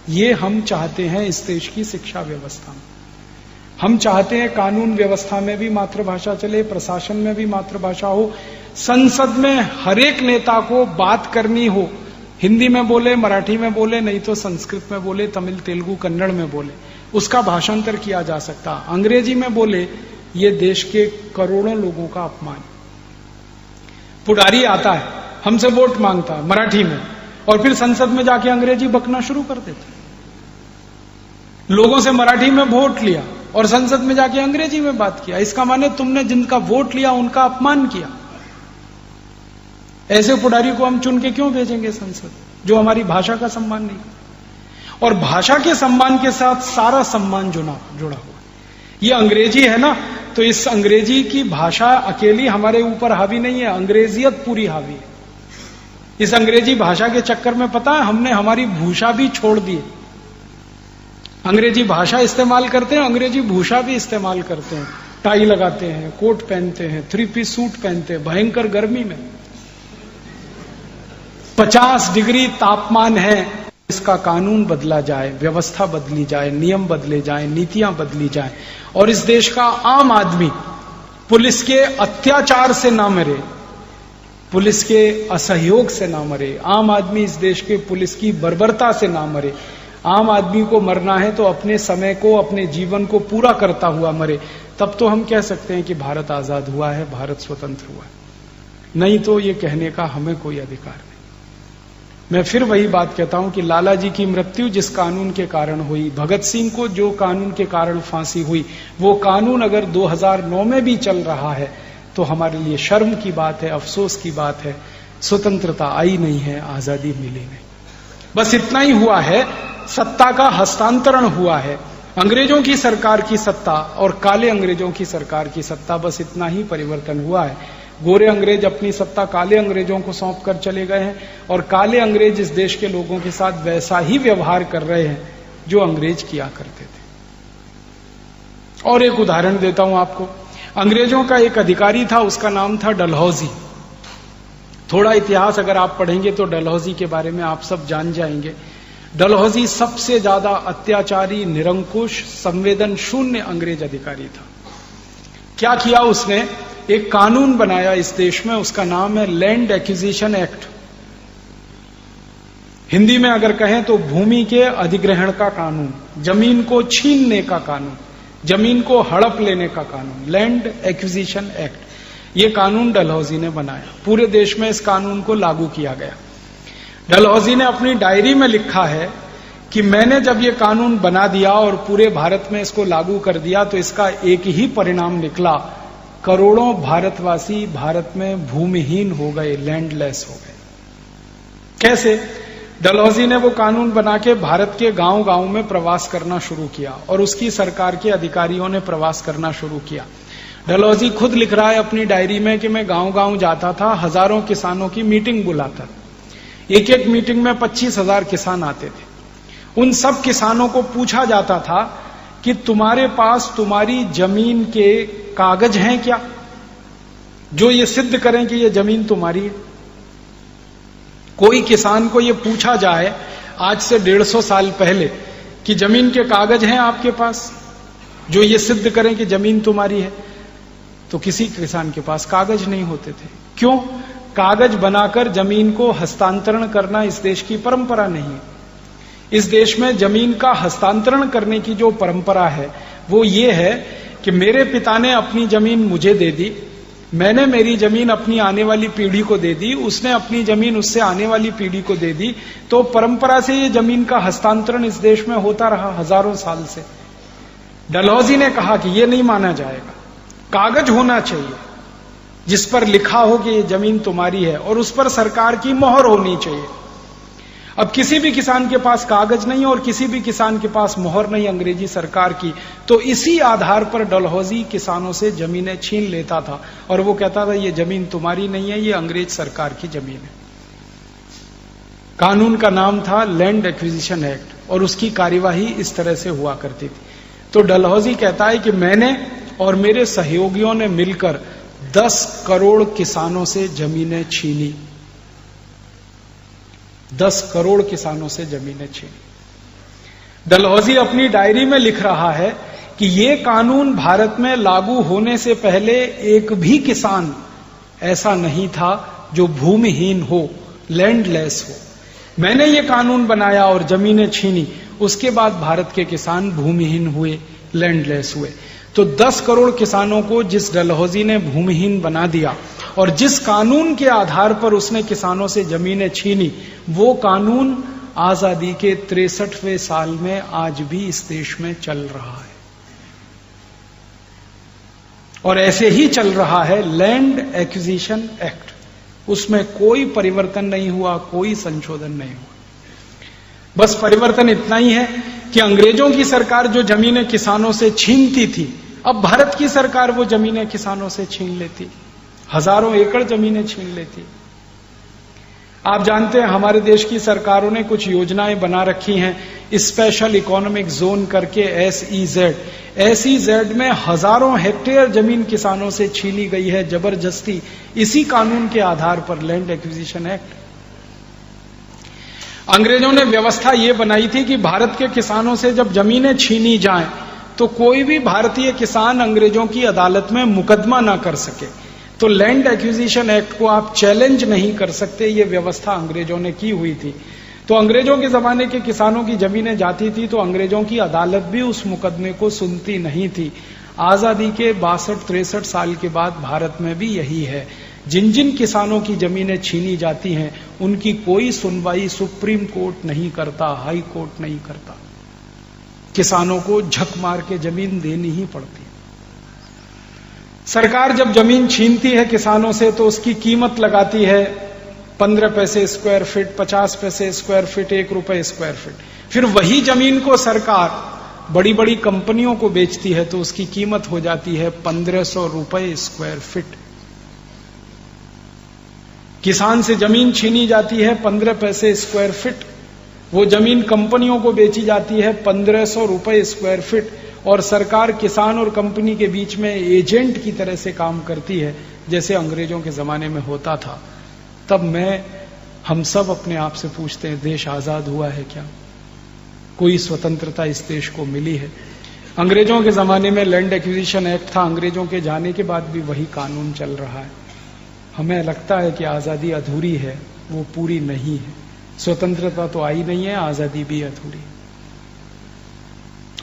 ये हम चाहते हैं इस देश की शिक्षा व्यवस्था में। हम चाहते हैं कानून व्यवस्था में भी मातृभाषा चले, प्रशासन में भी मातृभाषा हो, संसद में हर एक नेता को बात करनी हो, हिंदी में बोले, मराठी में बोले, नहीं तो संस्कृत में बोले, तमिल, तेलुगु, कन्नड़ में बोले, उसका भाषांतर किया जा सकता। अंग्रेजी में बोले, ये देश के करोड़ों लोगों का अपमान। पुडारी आता है, हमसे वोट मांगता है मराठी में, और फिर संसद में जाके अंग्रेजी बकना शुरू कर देते। लोगों से मराठी में वोट लिया और संसद में जाके अंग्रेजी में बात किया। इसका माने तुमने जिनका वोट लिया उनका अपमान किया। ऐसे पुडारी को हम चुन के क्यों भेजेंगे संसद, जो हमारी भाषा का सम्मान नहीं करता? और भाषा के सम्मान के साथ सारा सम्मान जुड़ा हुआ। ये अंग्रेजी है ना, तो इस अंग्रेजी की भाषा अकेली हमारे ऊपर हावी नहीं है, अंग्रेजियत पूरी हावी है। इस अंग्रेजी भाषा के चक्कर में पता है हमने हमारी भूषा भी छोड़ दी। अंग्रेजी भाषा इस्तेमाल करते हैं, अंग्रेजी भूषा भी इस्तेमाल करते हैं। टाई लगाते हैं, कोट पहनते हैं, 3 पीस सूट पहनते हैं, भयंकर गर्मी में 50 डिग्री तापमान है। इसका कानून बदला जाए, व्यवस्था बदली जाए, नियम बदले जाए, नीतियां बदली जाए और इस देश का आम आदमी पुलिस के अत्याचार से ना मरे, पुलिस के असहयोग से ना मरे, आम आदमी इस देश के पुलिस की बर्बरता से ना मरे। आम आदमी को मरना है तो अपने समय को, अपने जीवन को पूरा करता हुआ मरे, तब तो हम कह सकते हैं कि भारत आजाद हुआ है, भारत स्वतंत्र हुआ है। नहीं तो ये कहने का हमें कोई अधिकार नहीं। मैं फिर वही बात कहता हूं कि लाला जी की मृत्यु जिस कानून के कारण हुई, भगत सिंह को जो कानून के कारण फांसी हुई, वो कानून अगर 2009 में भी चल रहा है तो हमारे लिए शर्म की बात है, अफसोस की बात है। स्वतंत्रता आई नहीं है, आजादी मिली नहीं। बस इतना ही हुआ है, सत्ता का हस्तांतरण हुआ है। अंग्रेजों की सरकार की सत्ता और काले अंग्रेजों की सरकार की सत्ता, बस इतना ही परिवर्तन हुआ है। गोरे अंग्रेज अपनी सत्ता काले अंग्रेजों को सौंप कर चले गए हैं और काले अंग्रेज इस देश के लोगों के साथ वैसा ही व्यवहार कर रहे हैं जो अंग्रेज किया करते थे। और एक उदाहरण देता हूं आपको। अंग्रेजों का एक अधिकारी था, उसका नाम था डलहौजी। थोड़ा इतिहास अगर आप पढ़ेंगे तो डलहौजी के बारे में आप सब जान जाएंगे। डलहौजी सबसे ज्यादा अत्याचारी, निरंकुश, संवेदन शून्य अंग्रेज अधिकारी था। क्या किया उसने? एक कानून बनाया इस देश में, उसका नाम है लैंड एक्विजिशन एक्ट। हिंदी में अगर कहें तो भूमि के अधिग्रहण का कानून, जमीन को छीनने का कानून, जमीन को हड़प लेने का कानून, लैंड एक्विजिशन एक्ट। ये कानून डलहौजी ने बनाया। पूरे देश में इस कानून को लागू किया गया। डलहौजी ने अपनी डायरी में लिखा है कि मैंने जब ये कानून बना दिया और पूरे भारत में इसको लागू कर दिया तो इसका एक ही परिणाम निकला, करोड़ों भारतवासी भारत में भूमिहीन हो गए, लैंडलेस हो गए। कैसे? डलहौजी ने वो कानून बना के भारत के गांव गांव में प्रवास करना शुरू किया और उसकी सरकार के अधिकारियों ने प्रवास करना शुरू किया। डलहौजी खुद लिख रहा है अपनी डायरी में कि मैं गांव गांव जाता था, हजारों किसानों की मीटिंग बुलाता। एक एक मीटिंग में 25,000 किसान आते थे। उन सब किसानों को पूछा जाता था कि तुम्हारे पास तुम्हारी जमीन के कागज हैं क्या, जो ये सिद्ध करें कि ये जमीन तुम्हारी है। कोई किसान को ये पूछा जाए आज से 150 साल पहले कि जमीन के कागज हैं आपके पास जो ये सिद्ध करें कि जमीन तुम्हारी है, तो किसी किसान के पास कागज नहीं होते थे। क्यों? कागज बनाकर जमीन को हस्तांतरण करना इस देश की परंपरा नहीं है। इस देश में जमीन का हस्तांतरण करने की जो परंपरा है वो ये है कि मेरे पिता ने अपनी जमीन मुझे दे दी, मैंने मेरी जमीन अपनी आने वाली पीढ़ी को दे दी, उसने अपनी जमीन उससे आने वाली पीढ़ी को दे दी। तो परंपरा से ये जमीन का हस्तांतरण इस देश में होता रहा हजारों साल से। डलहौजी ने कहा कि ये नहीं माना जाएगा, कागज होना चाहिए जिस पर लिखा हो कि ये जमीन तुम्हारी है और उस पर सरकार की मोहर होनी चाहिए। अब किसी भी किसान के पास कागज नहीं और किसी भी किसान के पास मोहर नहीं अंग्रेजी सरकार की, तो इसी आधार पर डलहौजी किसानों से जमीनें छीन लेता था और वो कहता था ये जमीन तुम्हारी नहीं है, ये अंग्रेज सरकार की जमीन है। कानून का नाम था लैंड एक्विजिशन एक्ट और उसकी कार्यवाही इस तरह से हुआ करती थी। तो डलहौजी कहता है कि मैंने और मेरे सहयोगियों ने मिलकर 10 करोड़ किसानों से जमीनें छीनी। 10 करोड़ किसानों से जमीनें छीनी। डलहौजी अपनी डायरी में लिख रहा है कि ये कानून भारत में लागू होने से पहले एक भी किसान ऐसा नहीं था जो भूमिहीन हो, लैंडलेस हो। मैंने ये कानून बनाया और जमीनें छीनी, उसके बाद भारत के किसान भूमिहीन हुए, लैंडलेस हुए। तो 10 करोड़ किसानों को जिस डलहौजी ने भूमिहीन बना दिया और जिस कानून के आधार पर उसने किसानों से जमीनें छीनी, वो कानून आजादी के 63वें साल में आज भी इस देश में चल रहा है। और ऐसे ही चल रहा है लैंड एक्विजिशन एक्ट, उसमें कोई परिवर्तन नहीं हुआ, कोई संशोधन नहीं हुआ। बस परिवर्तन इतना ही है कि अंग्रेजों की सरकार जो जमीनें किसानों से छीनती थी, अब भारत की सरकार वो जमीनें किसानों से छीन लेती, हजारों एकड़ जमीनें छीन लेती। आप जानते हैं हमारे देश की सरकारों ने कुछ योजनाएं बना रखी हैं, स्पेशल इकोनॉमिक जोन करके SEZ। SEZ में हजारों हेक्टेयर जमीन किसानों से छीनी गई है जबरदस्ती, इसी कानून के आधार पर, लैंड एक्विजिशन एक्ट। अंग्रेजों ने व्यवस्था ये बनाई थी कि भारत के किसानों से जब जमीनें छीनी जाएं तो कोई भी भारतीय किसान अंग्रेजों की अदालत में मुकदमा ना कर सके। तो लैंड एक्विजिशन एक्ट को आप चैलेंज नहीं कर सकते, ये व्यवस्था अंग्रेजों ने की हुई थी। तो अंग्रेजों के जमाने के किसानों की जमीनें जाती थी तो अंग्रेजों की अदालत भी उस मुकदमे को सुनती नहीं थी। आजादी के 62-63 साल के बाद भारत में भी यही है। जिन जिन किसानों की जमीनें छीनी जाती हैं उनकी कोई सुनवाई सुप्रीम कोर्ट नहीं करता, हाई कोर्ट नहीं करता। किसानों को झक मार के जमीन देनी ही पड़ती है। सरकार जब जमीन छीनती है किसानों से तो उसकी कीमत लगाती है 15 पैसे स्क्वायर फीट, 50 पैसे स्क्वायर फीट, 1 रुपए स्क्वायर फीट। फिर वही जमीन को सरकार बड़ी बड़ी कंपनियों को बेचती है तो उसकी कीमत हो जाती है 1500 रुपए स्क्वायर फीट। किसान से जमीन छीनी जाती है 15 पैसे स्क्वायर फीट, वो जमीन कंपनियों को बेची जाती है 1500 रुपए स्क्वायर फीट, और सरकार किसान और कंपनी के बीच में एजेंट की तरह से काम करती है, जैसे अंग्रेजों के जमाने में होता था। तब हम सब अपने आप से पूछते हैं, देश आजाद हुआ है क्या? कोई स्वतंत्रता इस देश को मिली है? अंग्रेजों के जमाने में लैंड एक्विजिशन एक्ट था, अंग्रेजों के जाने के बाद भी वही कानून चल रहा है। हमें लगता है कि आजादी अधूरी है, वो पूरी नहीं है। स्वतंत्रता तो आई नहीं है, आजादी भी अधूरी है।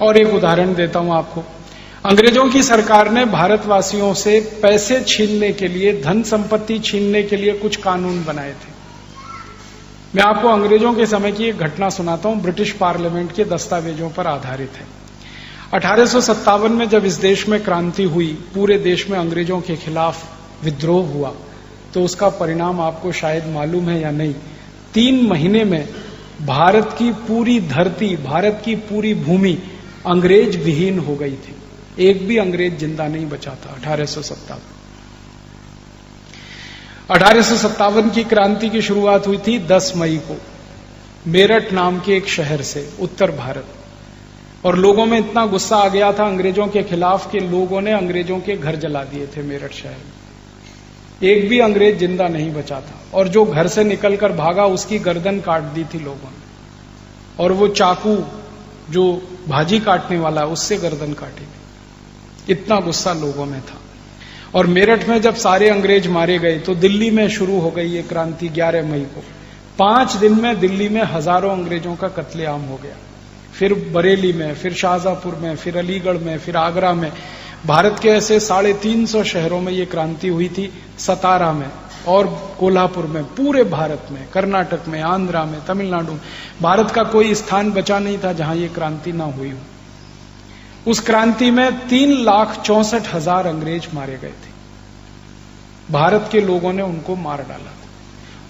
और एक उदाहरण देता हूं आपको। अंग्रेजों की सरकार ने भारतवासियों से पैसे छीनने के लिए, धन संपत्ति छीनने के लिए कुछ कानून बनाए थे। मैं आपको अंग्रेजों के समय की एक घटना सुनाता हूं, ब्रिटिश पार्लियामेंट के दस्तावेजों पर आधारित है। 1857 में जब इस देश में क्रांति हुई, पूरे देश में अंग्रेजों के खिलाफ विद्रोह हुआ, तो उसका परिणाम आपको शायद मालूम है या नहीं। 3 महीने में भारत की पूरी धरती, भारत की पूरी भूमि अंग्रेज विहीन हो गई थी। एक भी अंग्रेज जिंदा नहीं बचा था। 1857 की क्रांति की शुरुआत हुई थी 10 मई को मेरठ नाम के एक शहर से, उत्तर भारत। और लोगों में इतना गुस्सा आ गया था अंग्रेजों के खिलाफ कि लोगों ने अंग्रेजों के घर जला दिए थे मेरठ शहर में। एक भी अंग्रेज जिंदा नहीं बचा था, और जो घर से निकलकर भागा उसकी गर्दन काट दी थी लोगों ने, और वो चाकू जो भाजी काटने वाला उससे गर्दन काटी थी। इतना गुस्सा लोगों में था। और मेरठ में जब सारे अंग्रेज मारे गए तो दिल्ली में शुरू हो गई ये क्रांति 11 मई को। 5 दिन में दिल्ली में हजारों अंग्रेजों का कत्लेआम हो गया। फिर बरेली में, फिर शाहजहांपुर में, फिर अलीगढ़ में, फिर आगरा में, भारत के ऐसे 350 शहरों में ये क्रांति हुई थी। सतारा में और कोल्हापुर में, पूरे भारत में, कर्नाटक में, आंध्रा में, तमिलनाडु में, भारत का कोई स्थान बचा नहीं था जहां ये क्रांति ना हुई हो। उस क्रांति में 3,64,000 अंग्रेज मारे गए थे। भारत के लोगों ने उनको मार डाला था।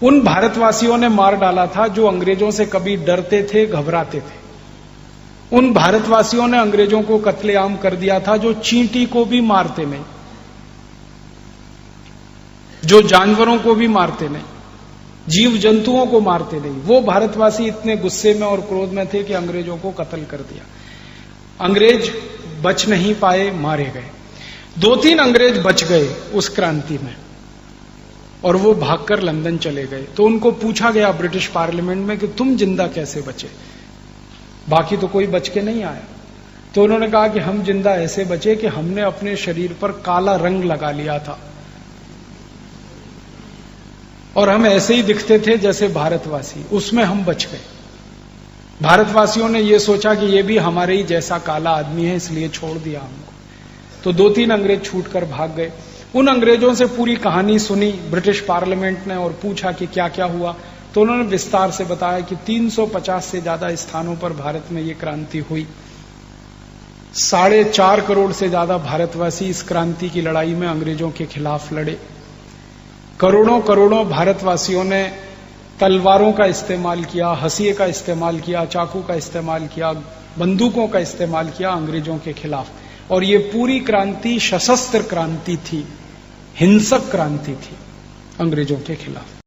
उन भारतवासियों ने मार डाला था जो अंग्रेजों से कभी डरते थे, घबराते थे। उन भारतवासियों ने अंग्रेजों को कत्लेआम कर दिया था जो चींटी को भी मारते नहीं, जो जानवरों को भी मारते नहीं, जीव जंतुओं को मारते नहीं। वो भारतवासी इतने गुस्से में और क्रोध में थे कि अंग्रेजों को कत्ल कर दिया। अंग्रेज बच नहीं पाए, मारे गए। 2-3 अंग्रेज बच गए उस क्रांति में, और वो भागकर लंदन चले गए। तो उनको पूछा गया ब्रिटिश पार्लियामेंट में कि तुम जिंदा कैसे बचे, बाकी तो कोई बच के नहीं आया। तो उन्होंने कहा कि हम जिंदा ऐसे बचे कि हमने अपने शरीर पर काला रंग लगा लिया था, और हम ऐसे ही दिखते थे जैसे भारतवासी, उसमें हम बच गए। भारतवासियों ने यह सोचा कि ये भी हमारे ही जैसा काला आदमी है, इसलिए छोड़ दिया हमको। तो 2-3 अंग्रेज छूटकर भाग गए। उन अंग्रेजों से पूरी कहानी सुनी ब्रिटिश पार्लियामेंट ने और पूछा कि क्या क्या हुआ। तो उन्होंने विस्तार से बताया कि 350 से ज्यादा स्थानों पर भारत में ये क्रांति हुई। 4.5 करोड़ से ज्यादा भारतवासी इस क्रांति की लड़ाई में अंग्रेजों के खिलाफ लड़े। करोड़ों करोड़ों भारतवासियों ने तलवारों का इस्तेमाल किया, हंसिए का इस्तेमाल किया, चाकू का इस्तेमाल किया, बंदूकों का इस्तेमाल किया अंग्रेजों के खिलाफ। और ये पूरी क्रांति सशस्त्र क्रांति थी, हिंसक क्रांति थी अंग्रेजों के खिलाफ।